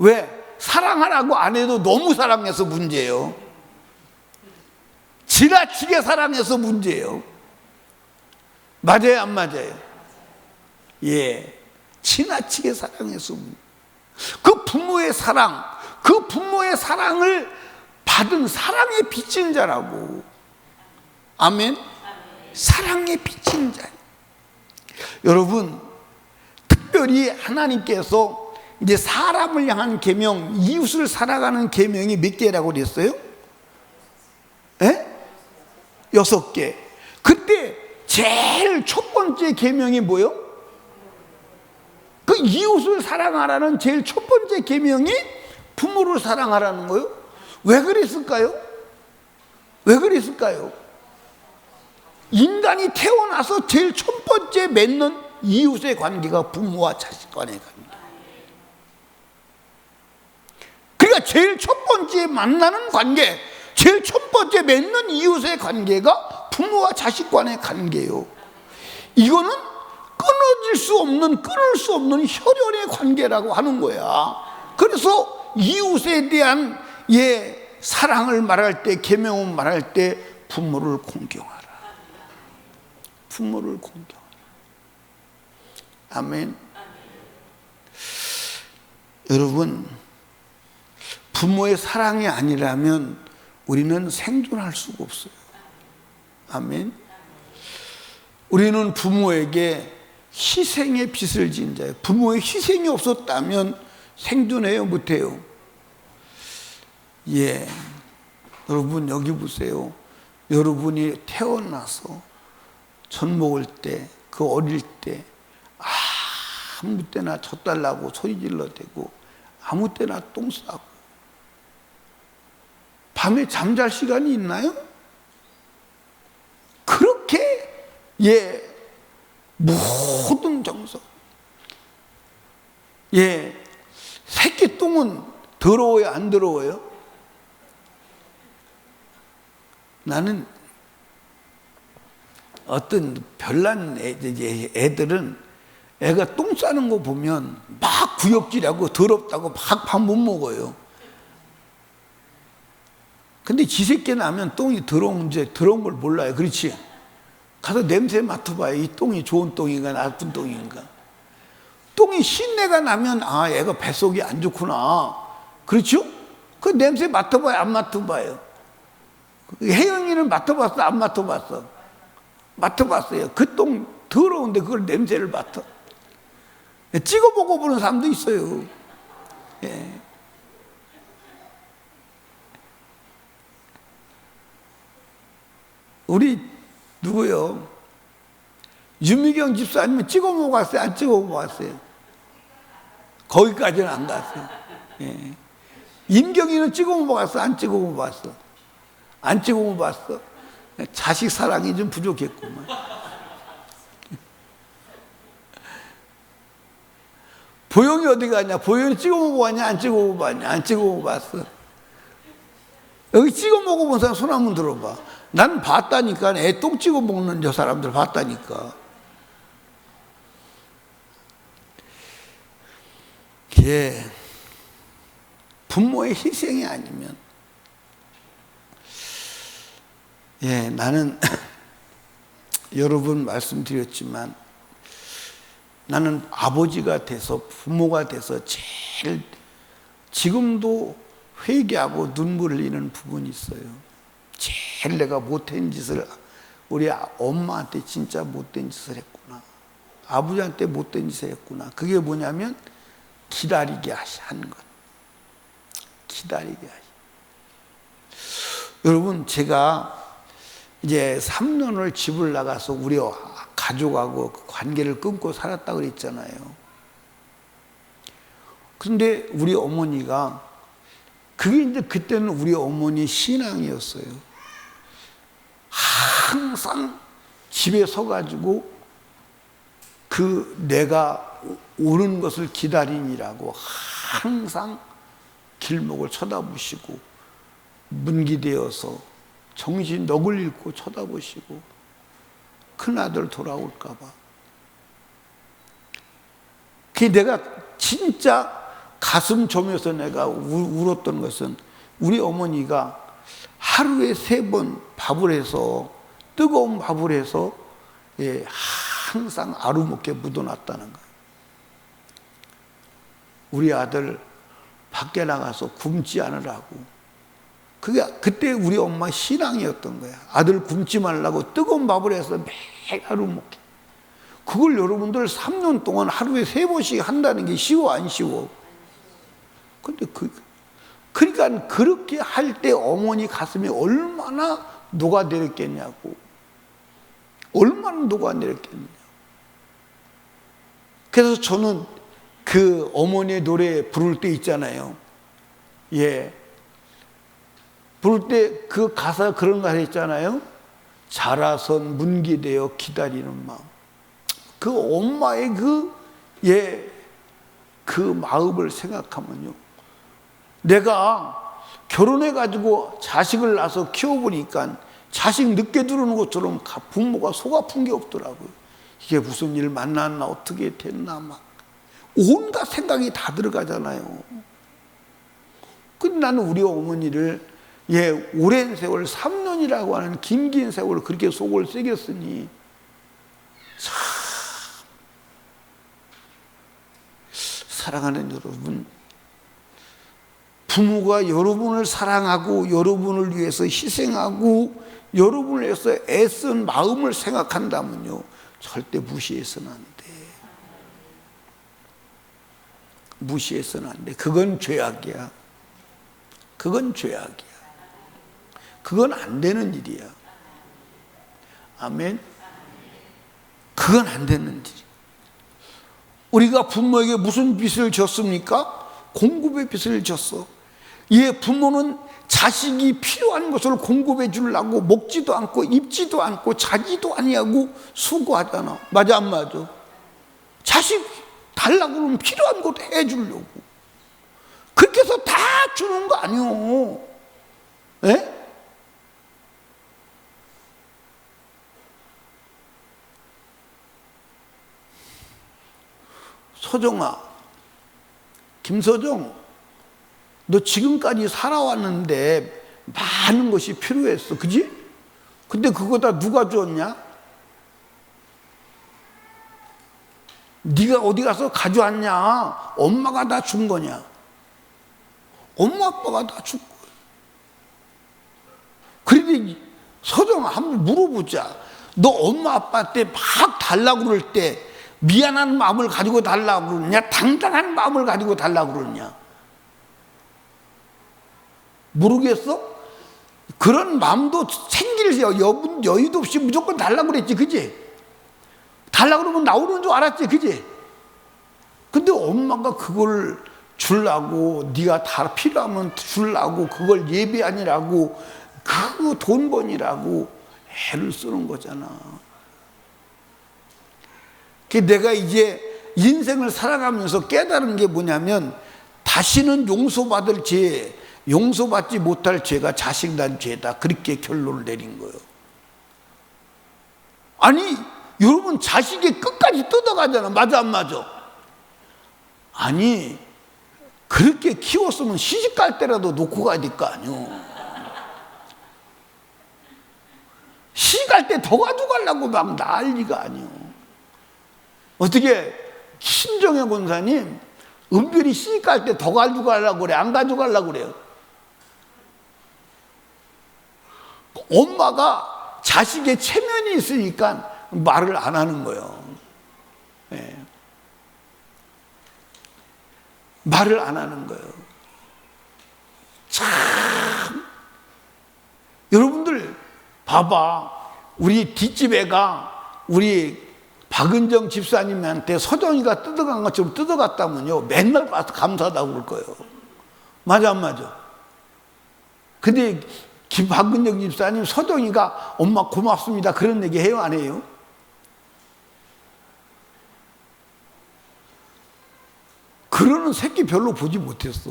왜? 사랑하라고 안 해도 너무 사랑해서 문제예요. 지나치게 사랑해서 문제예요. 맞아요 안 맞아요? 지나치게 사랑해서 문제예요. 그 부모의 사랑, 그 부모의 사랑을 받은 사랑에 빚진 자라고. 아멘. 사랑에 빚진 자. 여러분 특별히 하나님께서 이제 사람을 향한 계명, 이웃을 사랑하는 계명이 몇 개라고 그랬어요? 6개. 그때 제일 첫 번째 계명이 뭐예요? 그 이웃을 사랑하라는 제일 첫 번째 계명이 부모를 사랑하라는 거예요. 왜 그랬을까요? 왜 그랬을까요? 인간이 태어나서 제일 첫 번째 맺는 이웃의 관계가 부모와 자식 간의 관계. 그러니까 제일 첫 번째 만나는 관계, 제일 첫 번째 맺는 이웃의 관계가 부모와 자식 간의 관계예요. 이거는 끊어질 수 없는, 끊을 수 없는 혈연의 관계라고 하는 거야. 그래서 이웃에 대한 사랑을 말할 때, 계명을 말할 때 부모를 공경하라. 부모를 공경하라. 아멘. 여러분, 부모의 사랑이 아니라면 우리는 생존할 수가 없어요. 아멘. 우리는 부모에게 희생의 빚을 진 자예요. 부모의 희생이 없었다면 생존해요, 못해요? 예. 여러분, 여기 보세요. 여러분이 태어나서 젖 먹을 때, 그 어릴 때, 아무 때나 젖달라고 소리 질러대고, 아무 때나 똥 싸고, 밤에 잠잘 시간이 있나요? 그렇게, 예, 모든 정성. 예, 새끼 똥은 더러워요, 안 더러워요? 나는 어떤 별난 애들은 애가 똥 싸는 거 보면 막 구역질하고 더럽다고 막 밥 못 먹어요. 근데 지 새끼 나면 똥이 더러운 걸 몰라요. 그렇지? 가서 냄새 맡아봐요. 이 똥이 좋은 똥인가 나쁜 똥인가. 똥이 신내가 나면 애가 뱃속이 안 좋구나. 그렇죠? 그 냄새 맡아봐요, 안 맡아봐요? 혜영이는 맡아봤어, 안 맡아봤어? 맡아봤어요. 그 똥 더러운데 그걸 냄새를 맡아. 찍어 먹어보는 사람도 있어요. 예. 우리 누구요? 유미경 집사님은 찍어 먹었어요? 안 찍어 먹었어요? 거기까지는 안 갔어요. 예. 임경이는 찍어 먹었어? 안 찍어 먹었어? 안 찍어 먹었어? 자식 사랑이 좀 부족했구만. 보영이 어디 갔냐? 보영이 찍어 먹어봤냐? 안 찍어 먹어봤냐? 안 찍어 먹어봤어. 여기 찍어 먹어본 사람 손 한번 들어봐. 난 봤다니까. 애 똥 찍어 먹는 저 사람들 봤다니까. 예. 부모의 희생이 아니면, 예, 나는 여러분 말씀드렸지만 나는 아버지가 돼서 부모가 돼서 제일 지금도 회개하고 눈물 흘리는 부분이 있어요. 제일 내가 못된 짓을, 우리 엄마한테 진짜 못된 짓을 했구나. 아버지한테 못된 짓을 했구나. 그게 뭐냐면 기다리게 하는 것. 기다리게 하시. 여러분, 제가 이제 3년을 집을 나가서 우리 가족하고 관계를 끊고 살았다고 그랬잖아요. 근데 우리 어머니가, 그게 이제 그때는 우리 어머니 신앙이었어요. 항상 집에 서가지고 내가 오는 것을 기다리니라고 항상 길목을 쳐다보시고 문기되어서 정신 넋을 잃고 쳐다보시고 큰아들 돌아올까 봐. 그게 내가 진짜 가슴 저면서 내가 울었던 것은 우리 어머니가 하루에 3번 밥을 해서, 뜨거운 밥을 해서, 예, 항상 아루먹게 묻어놨다는 거예요. 우리 아들 밖에 나가서 굶지 않으라고. 그게 그때 우리 엄마 신앙이었던 거야. 아들 굶지 말라고 뜨거운 밥을 해서 매일 하루 먹게. 그걸 여러분들 3년 동안 하루에 3번씩 한다는 게 쉬워, 안 쉬워? 근데 그러니까 그렇게 할 때 어머니 가슴이 얼마나 녹아내렸겠냐고. 얼마나 녹아내렸겠냐고. 그래서 저는 그 어머니의 노래 부를 때 있잖아요. 예. 부를 때 그 가사 그런 가사 있잖아요. 자라선 문기되어 기다리는 마음. 그 엄마의 그 마음을 생각하면요. 내가 결혼해가지고 자식을 낳아서 키워보니까 자식 늦게 들어오는 것처럼 부모가 속 아픈 게 없더라고요. 이게 무슨 일 만났나, 어떻게 됐나, 막. 온갖 생각이 다 들어가잖아요. 근데 나는 우리 어머니를, 예, 오랜 세월, 3년이라고 하는 긴 세월 그렇게 속을 새겼으니, 참, 사랑하는 여러분, 부모가 여러분을 사랑하고 여러분을 위해서 희생하고 여러분을 위해서 애쓴 마음을 생각한다면요, 절대 무시해서는 안 돼. 무시해서는 안 돼. 그건 죄악이야. 그건 죄악이야. 그건 안 되는 일이야. 아멘. 그건 안 되는 일이야. 우리가 부모에게 무슨 빚을 졌습니까? 공급의 빚을 졌어. 부모는 자식이 필요한 것을 공급해 주려고 먹지도 않고 입지도 않고 자기도 아니하고 수고하잖아. 맞아 안 맞아? 자식 달라고 그러면 필요한 것도 해주려고. 그렇게 해서 다 주는 거 아니오. 예? 서정아, 김서정, 너 지금까지 살아왔는데 많은 것이 필요했어. 그지? 근데 그거 다 누가 줬냐? 네가 어디 가서 가져왔냐? 엄마가 다 준 거냐? 엄마 아빠가 다 준 거야. 그런데 서정아, 한번 물어보자. 너 엄마 아빠한테 막 달라고 그럴 때 미안한 마음을 가지고 달라고 그러느냐? 당당한 마음을 가지고 달라고 그러느냐? 모르겠어? 그런 마음도 생길 여유도 없이 무조건 달라고 그랬지. 그지? 달라고 그러면 나오는 줄 알았지. 그지? 근데 엄마가 그걸 주려고, 네가 다 필요하면 주려고, 그걸 예배 아니라고, 그 돈 번이라고 애를 쓰는 거잖아. 내가 이제 인생을 살아가면서 깨달은 게 뭐냐면, 다시는 용서받을 죄, 용서받지 못할 죄가 자식 난 죄다. 그렇게 결론을 내린 거예요. 아니, 여러분 자식이 끝까지 뜯어가잖아. 맞아 안 맞아? 아니, 그렇게 키웠으면 시집갈 때라도 놓고 가야 될 거 아니오. 시집갈 때 더 가져가려고 막 난리가 아니오. 어떻게 신정혜 권사님 은별이 시집갈 때 더 가져가려고 그래? 안 가져가려고 그래요? 엄마가 자식의 체면이 있으니까 말을 안 하는 거예요. 네. 말을 안 하는 거예요. 참, 여러분들 봐봐. 우리 뒷집애가 우리 박은정 집사님한테 서정이가 뜯어간 것처럼 뜯어갔다면요, 맨날 봐서 감사하다고 그럴 거예요. 맞아 안 맞아? 근데 박은정 집사님 서정이가 엄마 고맙습니다 그런 얘기 해요 안 해요? 그러는 새끼 별로 보지 못했어.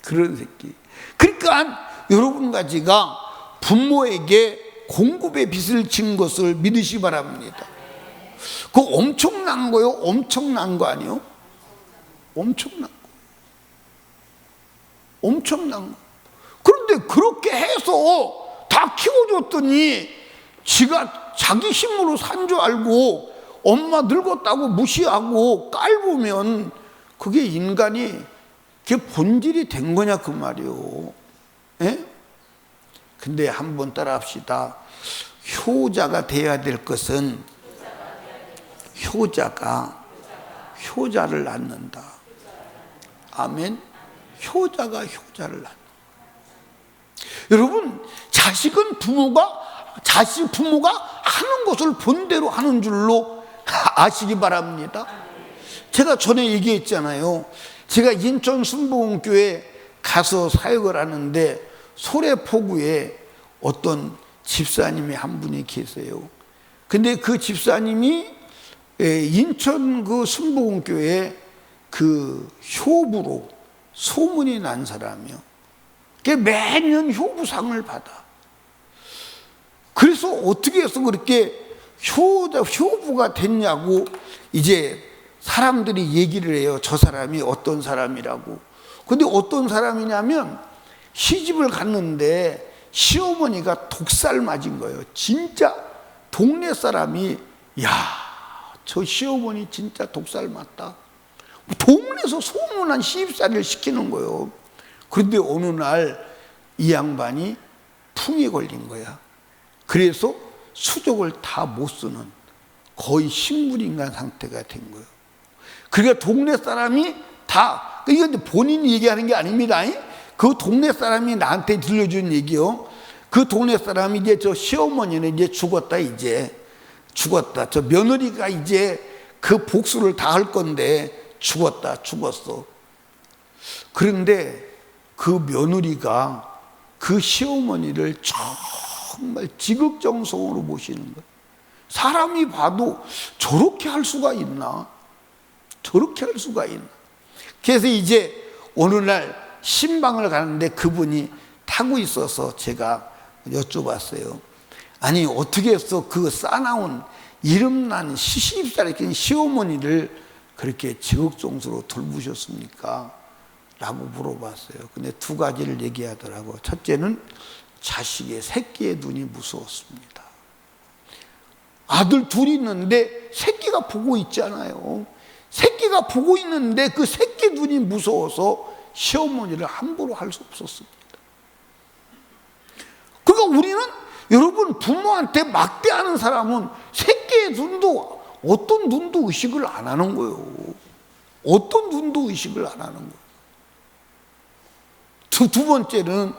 그런 새끼. 그러니까 여러분 가지가 부모에게 공급의 빚을 진 것을 믿으시기 바랍니다. 그거 엄청난 거요? 엄청난 거 아니요? 엄청난 거. 엄청난 거. 그런데 그렇게 해서 다 키워줬더니 지가 자기 힘으로 산 줄 알고 엄마 늙었다고 무시하고 깔보면 그게 인간이 그게 본질이 된 거냐 그 말이요. 예? 근데 한번 따라 합시다. 효자가 되어야 될 것은 효자가 효자를 낳는다. 아멘. 효자가 효자를 낳는다. 여러분, 자식은 부모가 하는 것을 본대로 하는 줄로 아시기 바랍니다. 제가 전에 얘기했잖아요. 제가 인천 순복음교회 가서 사역을 하는데 소래포구에 어떤 집사님이 한 분이 계세요. 근데 그 집사님이 인천 그 순복음교회 그 효부로 소문이 난 사람이요. 매년 효부상을 받아. 그래서 어떻게 해서 그렇게 효부가 됐냐고 이제 사람들이 얘기를 해요. 저 사람이 어떤 사람이라고. 근데 어떤 사람이냐면 시집을 갔는데 시어머니가 독살 맞은 거예요. 진짜 동네 사람이 야, 저 시어머니 진짜 독살 맞다. 동네에서 소문난 시집살이를 시키는 거예요. 그런데 어느 날 이 양반이 풍에 걸린 거야. 그래서 수족을 다 못 쓰는 거의 식물인간 상태가 된 거예요. 그러니까 동네 사람이 다, 이건 본인이 얘기하는 게 아닙니다. 그 동네 사람이 나한테 들려준 얘기요. 그 동네 사람이 이제 저 시어머니는 이제 죽었다, 이제. 죽었다. 저 며느리가 이제 그 복수를 다 할 건데 죽었다, 죽었어. 그런데 그 며느리가 그 시어머니를 정말 지극정성으로 모시는 거예요. 사람이 봐도 저렇게 할 수가 있나? 저렇게 할 수가 있나? 그래서 이제 어느 날 신방을 가는데 그분이 타고 있어서 제가 여쭤봤어요. 아니, 어떻게 해서 그 싸나운 이름난 시집살이 시어머니를 그렇게 지극정성으로 돌보셨습니까? 라고 물어봤어요. 근데 두 가지를 얘기하더라고요. 첫째는 자식의 새끼의 눈이 무서웠습니다. 아들 둘이 있는데 새끼가 보고 있잖아요. 새끼가 보고 있는데 그 새끼 눈이 무서워서 시어머니를 함부로 할 수 없었습니다. 그러니까 우리는, 여러분, 부모한테 막대하는 사람은 새끼의 눈도, 어떤 눈도 의식을 안 하는 거예요. 어떤 눈도 의식을 안 하는 거예요. 두 번째는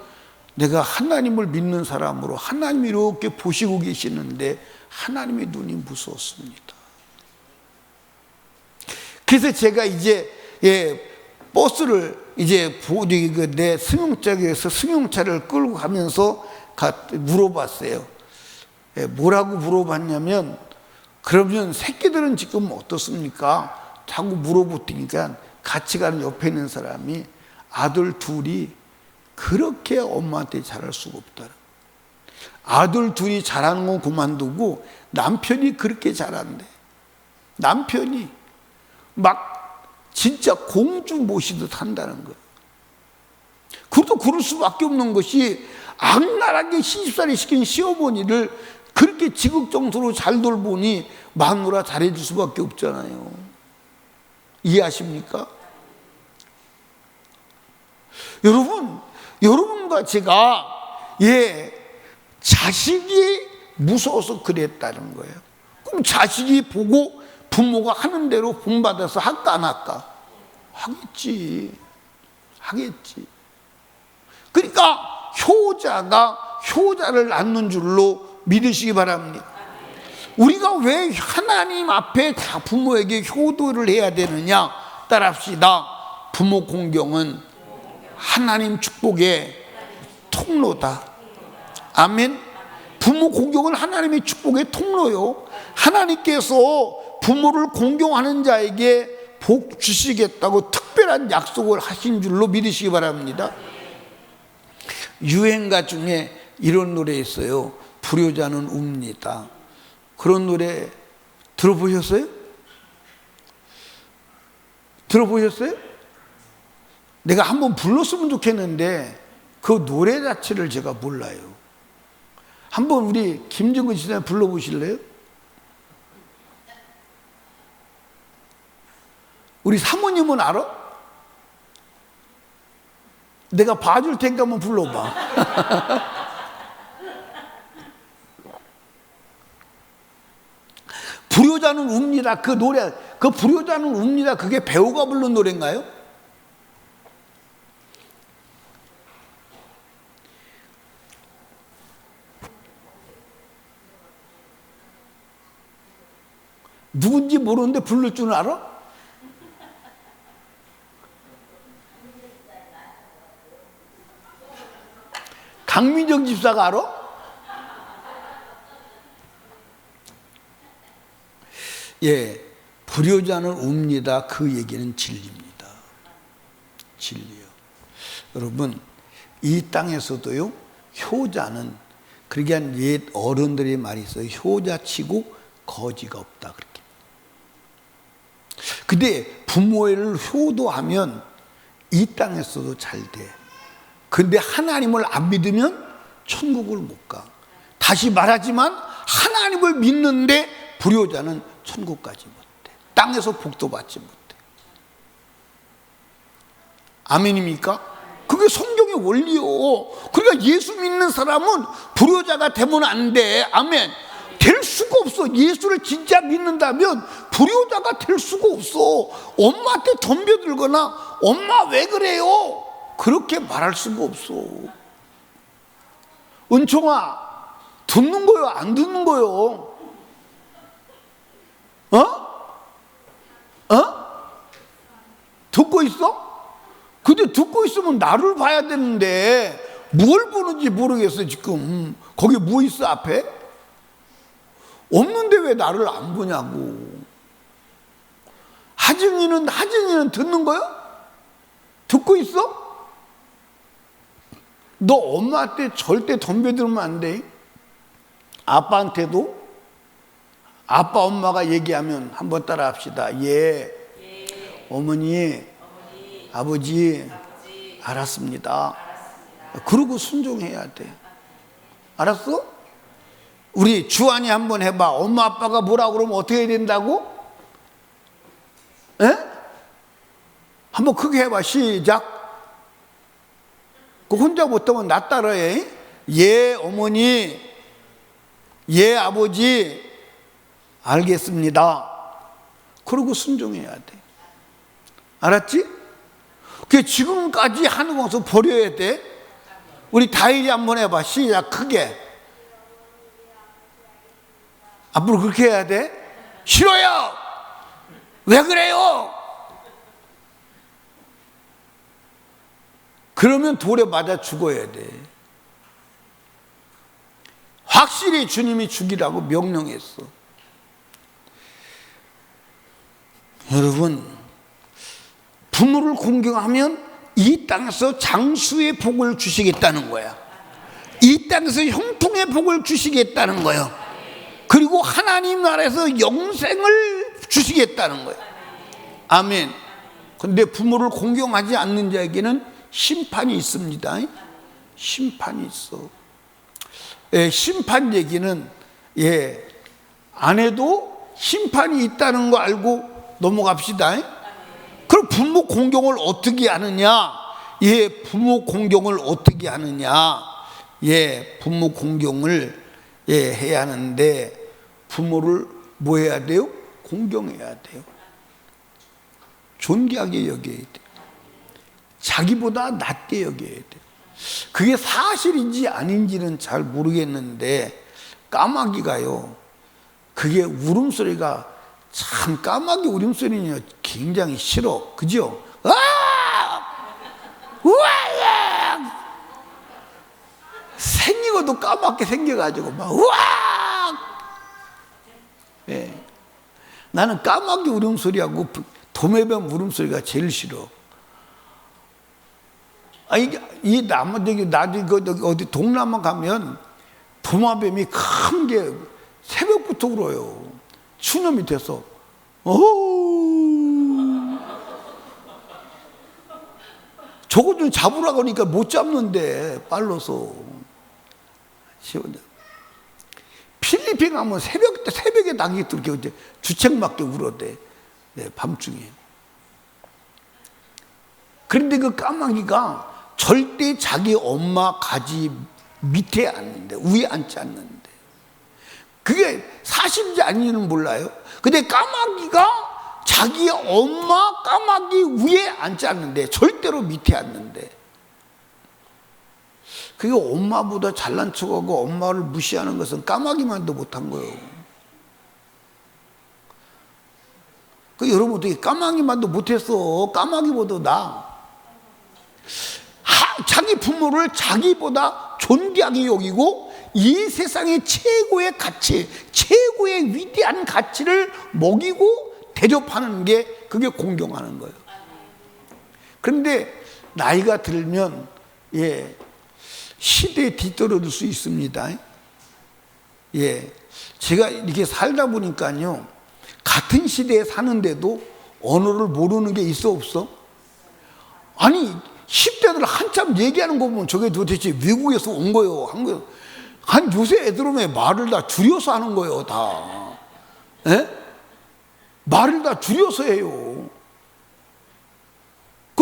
내가 하나님을 믿는 사람으로 하나님이 이렇게 보시고 계시는데 하나님의 눈이 무서웠습니다. 그래서 제가 이제 버스를 이제 내 승용차에서 승용차를 끌고 가면서 물어봤어요. 뭐라고 물어봤냐면, 그러면 새끼들은 지금 어떻습니까? 자꾸 물어보니까 같이 가는 옆에 있는 사람이 아들 둘이 그렇게 엄마한테 잘할 수가 없다. 아들 둘이 잘하는 건 그만두고 남편이 그렇게 잘한대. 남편이 막 진짜 공주 모시듯 한다는 거예요. 그것도 그럴 수밖에 없는 것이, 악랄하게 시집살이 시킨 시어머니를 그렇게 지극정성으로 잘 돌보니 마누라 잘해줄 수밖에 없잖아요. 이해하십니까? 여러분과 제가 자식이 무서워서 그랬다는 거예요. 그럼 자식이 보고 부모가 하는 대로 본받아서 할까 안 할까? 하겠지. 그러니까 효자가 효자를 낳는 줄로 믿으시기 바랍니다. 우리가 왜 하나님 앞에 다 부모에게 효도를 해야 되느냐? 따라합시다. 부모 공경은 하나님 축복의 통로다. 아멘. 부모 공경은 하나님의 축복의 통로요. 하나님께서 부모를 공경하는 자에게 복 주시겠다고 특별한 약속을 하신 줄로 믿으시기 바랍니다. 유행가 중에 이런 노래 있어요. 불효자는 웁니다. 그런 노래 들어보셨어요? 내가 한번 불렀으면 좋겠는데 그 노래 자체를 제가 몰라요. 한번 우리 김정근 시장님 불러보실래요? 우리 사모님은 알아? 내가 봐줄 테니까 한번 불러봐. 불효자는 웁니다. 그 노래, 그 불효자는 웁니다. 그게 배우가 부른 노래인가요? 누군지 모르는데 부를 줄 알아? 강민정 집사가 알아? 불효자는 웁니다. 그 얘기는 진리입니다. 진리요. 여러분, 이 땅에서도요, 효자는, 그러니까 옛 어른들의 말이 있어요. 효자치고 거지가 없다. 그렇게. 근데 부모를 효도하면 이 땅에서도 잘 돼. 근데 하나님을 안 믿으면 천국을 못 가. 다시 말하지만 하나님을 믿는데 불효자는 천국까지 못 돼. 땅에서 복도 받지 못해. 아멘입니까? 그게 성경의 원리요. 그러니까 예수 믿는 사람은 불효자가 되면 안 돼. 아멘. 될 수가 없어. 예수를 진짜 믿는다면 불효자가 될 수가 없어. 엄마한테 덤벼들거나 엄마 왜 그래요? 그렇게 말할 수가 없어. 은총아, 듣는 거요? 안 듣는 거요? 듣고 있어? 근데 듣고 있으면 나를 봐야 되는데 뭘 보는지 모르겠어. 지금 거기 뭐 있어 앞에? 없는데 왜 나를 안 보냐고. 하진이는 듣는 거야? 듣고 있어? 너 엄마한테 절대 덤벼들면 안 돼. 아빠한테도. 아빠 엄마가 얘기하면 한번 따라 합시다. 예. 어머니, 아버지, 알았습니다. 그러고 순종해야 돼. 알았어? 우리 주한이 한번 해봐. 엄마 아빠가 뭐라고 그러면 어떻게 해야 된다고? 에? 한번 크게 해봐. 시작. 그 혼자 못하면 나 따라해. 예 어머니, 예 아버지, 알겠습니다. 그러고 순종해야 돼. 알았지? 그게 지금까지 하는 것을 버려야 돼. 우리 다일이 한번 해봐. 시작. 크게. 앞으로 그렇게 해야 돼. 싫어요. 왜 그래요? 그러면 돌에 맞아 죽어야 돼. 확실히 주님이 죽이라고 명령했어. 여러분, 부모를 공경하면 이 땅에서 장수의 복을 주시겠다는 거야. 이 땅에서 형통의 복을 주시겠다는 거야. 그리고 하나님 나라에서 영생을 주시겠다는 거야. 아멘. 근데 부모를 공경하지 않는 자에게는 심판이 있습니다. 심판이 있어. 예, 심판 얘기는 안 해도 심판이 있다는 거 알고 넘어갑시다. 그럼 부모 공경을 어떻게 하느냐? 부모 공경을 어떻게 하느냐? 부모 공경을 해야 하는데, 부모를 뭐 해야 돼요? 공경해야 돼요. 존귀하게 여겨야 돼요. 자기보다 낮게 여겨야 돼요. 그게 사실인지 아닌지는 잘 모르겠는데, 까마귀가요, 그게 울음소리가 참, 까마귀 울음소리는 굉장히 싫어. 그죠? 우와! 생기고도 까맣게 생겨가지고 막 우와! 나는 까마귀 울음소리하고 도매뱀 울음소리가 제일 싫어. 어디 동남아 가면 도마뱀이 큰 게 새벽부터 울어요. 추녀 밑에서. 저거 좀 잡으라고 하니까 못 잡는데, 빨라서. 필리핀 가면 새벽에 낙이 그렇게 주책맞게 울었대. 밤중에. 그런데 그 까마귀가 절대 자기 엄마 가지 밑에 앉는데, 위에 앉지 않는데. 그게 사실인지 아닌지는 몰라요. 근데 까마귀가 자기 엄마 까마귀 위에 앉지 않는데, 절대로 밑에 앉는데. 그게 엄마보다 잘난 척하고 엄마를 무시하는 것은 까마귀만도 못한 거예요. 여러분 어떻게 까마귀만도 못했어? 까마귀보다 나. 자기 부모를 자기보다 존귀하게 여기고, 이 세상의 최고의 가치, 최고의 위대한 가치를 먹이고 대접하는 게, 그게 공경하는 거예요. 그런데 나이가 들면 시대에 뒤떨어질 수 있습니다. 제가 이렇게 살다 보니까요, 같은 시대에 사는데도 언어를 모르는 게 있어 없어? 아니 10대들 한참 얘기하는 거 보면 저게 도대체 외국에서 온 거예요, 한국. 요새 애들 오면 말을 다 줄여서 하는 거예요, 다. 말을 다 줄여서 해요.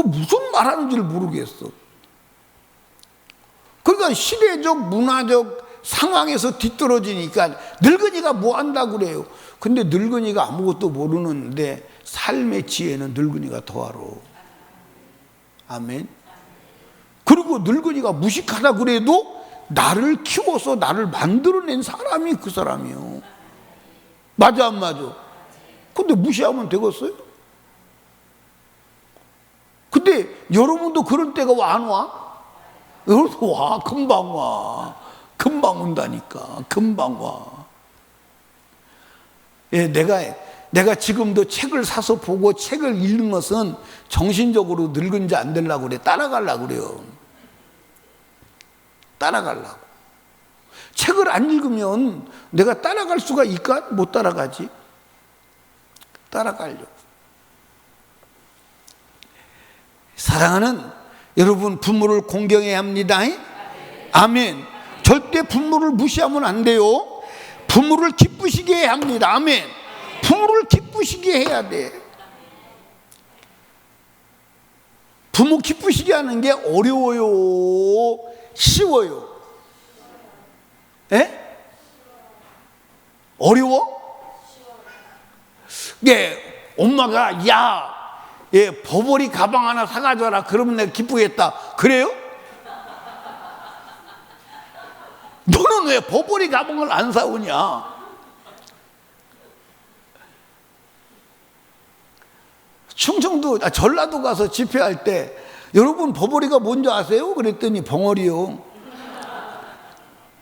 그 무슨 말하는지를 모르겠어. 그러니까 시대적 문화적 상황에서 뒤떨어지니까 늙은이가 뭐 한다고 그래요. 근데 늙은이가 아무것도 모르는데 삶의 지혜는 늙은이가 더 알아. 아멘. 그리고 늙은이가 무식하다 그래도 나를 키워서 나를 만들어낸 사람이 그 사람이요. 맞아 안 맞아? 근데 무시하면 되겠어요? 근데 여러분도 그런 때가 와 안 와? 여러분도 와. 금방 와. 금방 온다니까. 금방 와. 예, 내가 지금도 책을 사서 보고 책을 읽는 것은 정신적으로 늙은 지 안 되려고 그래. 따라가려고 그래요. 따라가려고. 책을 안 읽으면 내가 따라갈 수가 있까? 못 따라가지. 따라가려고. 사랑하는 여러분, 부모를 공경해야 합니다. 아멘. 절대 부모를 무시하면 안 돼요. 부모를 기쁘시게 해야 합니다. 아멘. 부모를 기쁘시게 해야 돼. 부모 기쁘시게 하는 게 어려워요? 쉬워요? 예? 어려워? 예, 엄마가 버버리 가방 하나 사가줘라. 그러면 내가 기쁘겠다. 그래요? 너는 왜 버버리 가방을 안 사오냐? 전라도 가서 집회할 때 여러분 버버리가 뭔지 아세요? 그랬더니 벙어리요.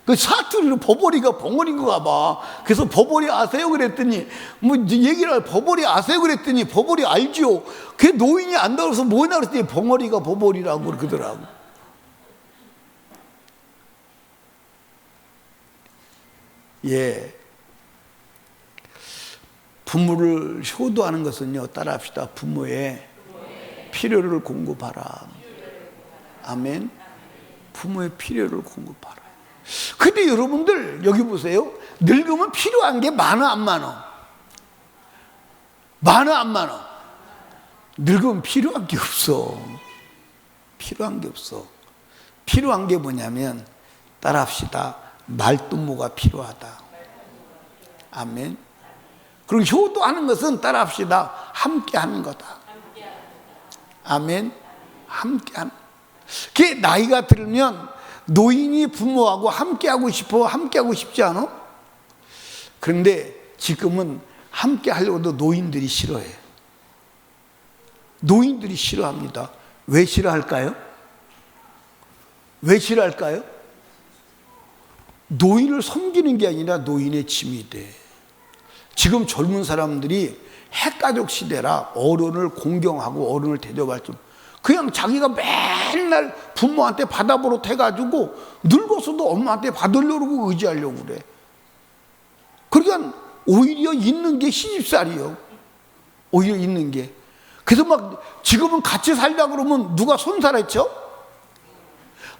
그 사투리로 버버리가 벙어리인가 봐. 그래서 버버리 아세요? 그랬더니 뭐 얘기를 버버리 아세요? 그랬더니 버버리 알지요. 그게 노인이 안다고 해서 뭐냐 그랬더니 벙어리가 버버리라고 그러더라고. 예. 부모를 효도하는 것은요, 따라합시다. 부모의 필요를 공급하라. 아멘. 부모의 필요를 공급하라. 근데 여러분들 여기 보세요. 늙으면 필요한 게 많아 안 많아? 많아 안 많아? 늙으면 필요한 게 없어. 필요한 게 없어. 필요한 게 뭐냐면 따라합시다. 말동무가 필요하다. 아멘. 그리고 효도하는 것은 따라합시다. 함께 하는 거다. 아멘. 함께 하는. 그게 나이가 들면 노인이 부모하고 함께 하고 싶어? 함께 하고 싶지 않아? 그런데 지금은 함께 하려고도 노인들이 싫어해. 노인들이 싫어합니다. 왜 싫어할까요? 왜 싫어할까요? 노인을 섬기는 게 아니라 노인의 짐이 돼. 지금 젊은 사람들이 핵가족 시대라 어른을 공경하고 어른을 대접할 줄, 그냥 자기가 맨날 부모한테 받아보러 해가지고 늙어서도 엄마한테 받으려고 의지하려고 그래. 그러니까 오히려 있는 게 시집살이요. 오히려 있는 게. 그래서 막 지금은 같이 살자 그러면 누가 손살했죠?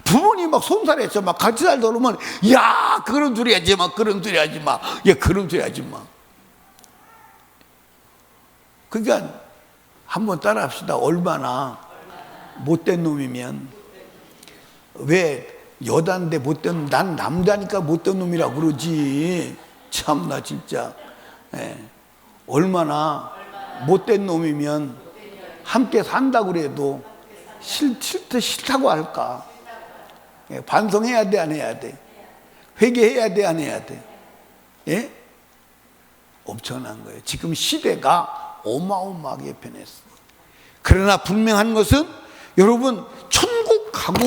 부모님 막 손살했죠. 막 같이 살자 그러면 야 그런 소리 하지 마, 그런 소리 하지 마, 야 그런 소리 하지 마. 그러니까 한번 따라합시다. 얼마나 못된 놈이면. 왜 여자인데 못된, 난 남자니까 못된 놈이라 그러지. 참나 진짜. 예. 얼마나 못된 놈이면 함께 산다고 그래도 싫다고 할까. 예. 반성해야 돼 안 해야 돼? 회개해야 돼 안 해야 돼? 예? 엄청난 거예요. 지금 시대가 어마어마하게 변했어. 그러나 분명한 것은 여러분, 천국 가고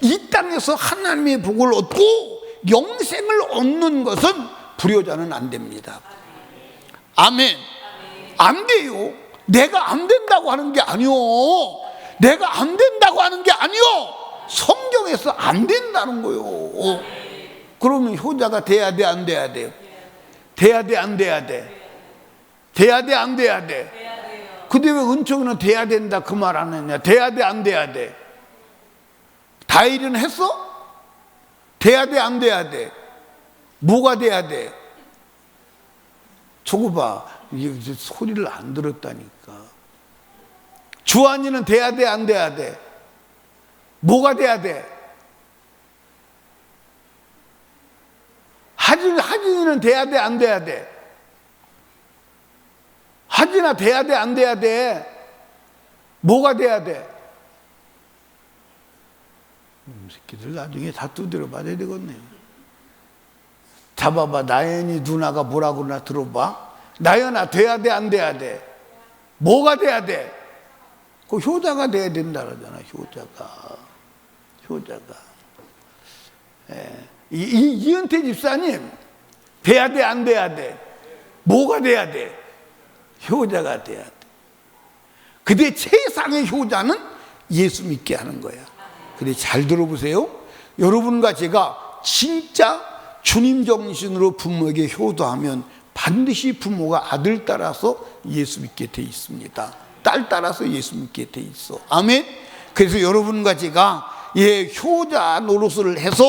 이 땅에서 하나님의 복을 얻고 영생을 얻는 것은 불효자는 안 됩니다. 아멘. 안 돼요. 내가 안 된다고 하는 게 아니요. 내가 안 된다고 하는 게 아니요. 성경에서 안 된다는 거요. 그러면 효자가 돼야 돼 안 돼야 돼요? 돼야 돼 안 돼야 돼? 돼야 돼 안 돼야 돼? 근데 왜 은총이는 돼야 된다 그 말 안 했냐? 돼야 돼 안 돼야 돼? 다일은 했어? 돼야 돼 안 돼야 돼? 뭐가 돼야 돼? 저거 봐, 이게 소리를 안 들었다니까. 주한이는 돼야 돼, 안 돼야 돼? 뭐가 돼야 돼? 하진이는 돼야 돼, 안 돼야 돼? 하진아 돼야 돼, 안 돼야 돼? 뭐가 돼야 돼? 새끼들 나중에 다 두드려 맞아야 되겠네요. 잡아봐. 나연이 누나가 뭐라고 그러나 들어봐. 나연아 돼야 돼, 안 돼야 돼? 뭐가 돼야 돼? 그 효자가 돼야 된다 그러잖아. 효자가. 이은태 집사님 돼야 돼, 안 돼야 돼? 뭐가 돼야 돼? 효자가 돼야 돼. 근데 최상의 효자는 예수 믿게 하는 거야. 근데 잘 들어보세요. 여러분과 제가 진짜 주님 정신으로 부모에게 효도하면 반드시 부모가 아들 따라서 예수 믿게 돼 있습니다. 딸 따라서 예수 믿게 돼 있어. 아멘. 그래서 여러분과 제가 효자 노릇을 해서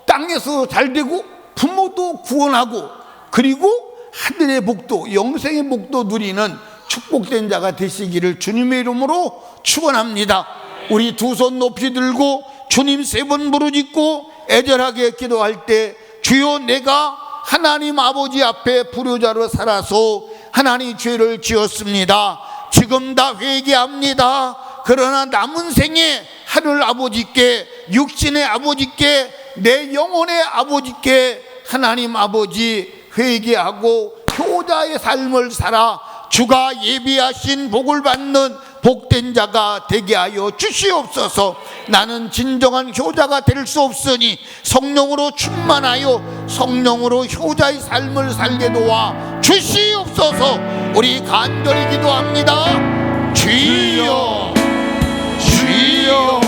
땅에서 잘 되고 부모도 구원하고 그리고 하늘의 복도, 영생의 복도 누리는 축복된 자가 되시기를 주님의 이름으로 축원합니다. 우리 두 손 높이 들고 주님 3번 부르짖고 애절하게 기도할 때 주여 내가 하나님 아버지 앞에 불효자로 살아서 하나님 죄를 지었습니다. 지금 다 회개합니다. 그러나 남은 생에 하늘 아버지께, 육신의 아버지께, 내 영혼의 아버지께 하나님 아버지 회개하고 효자의 삶을 살아 주가 예비하신 복을 받는 복된 자가 되게 하여 주시옵소서. 나는 진정한 효자가 될 수 없으니 성령으로 충만하여 성령으로 효자의 삶을 살게 도와 주시옵소서. 우리 간절히 기도합니다. 주여, 주여.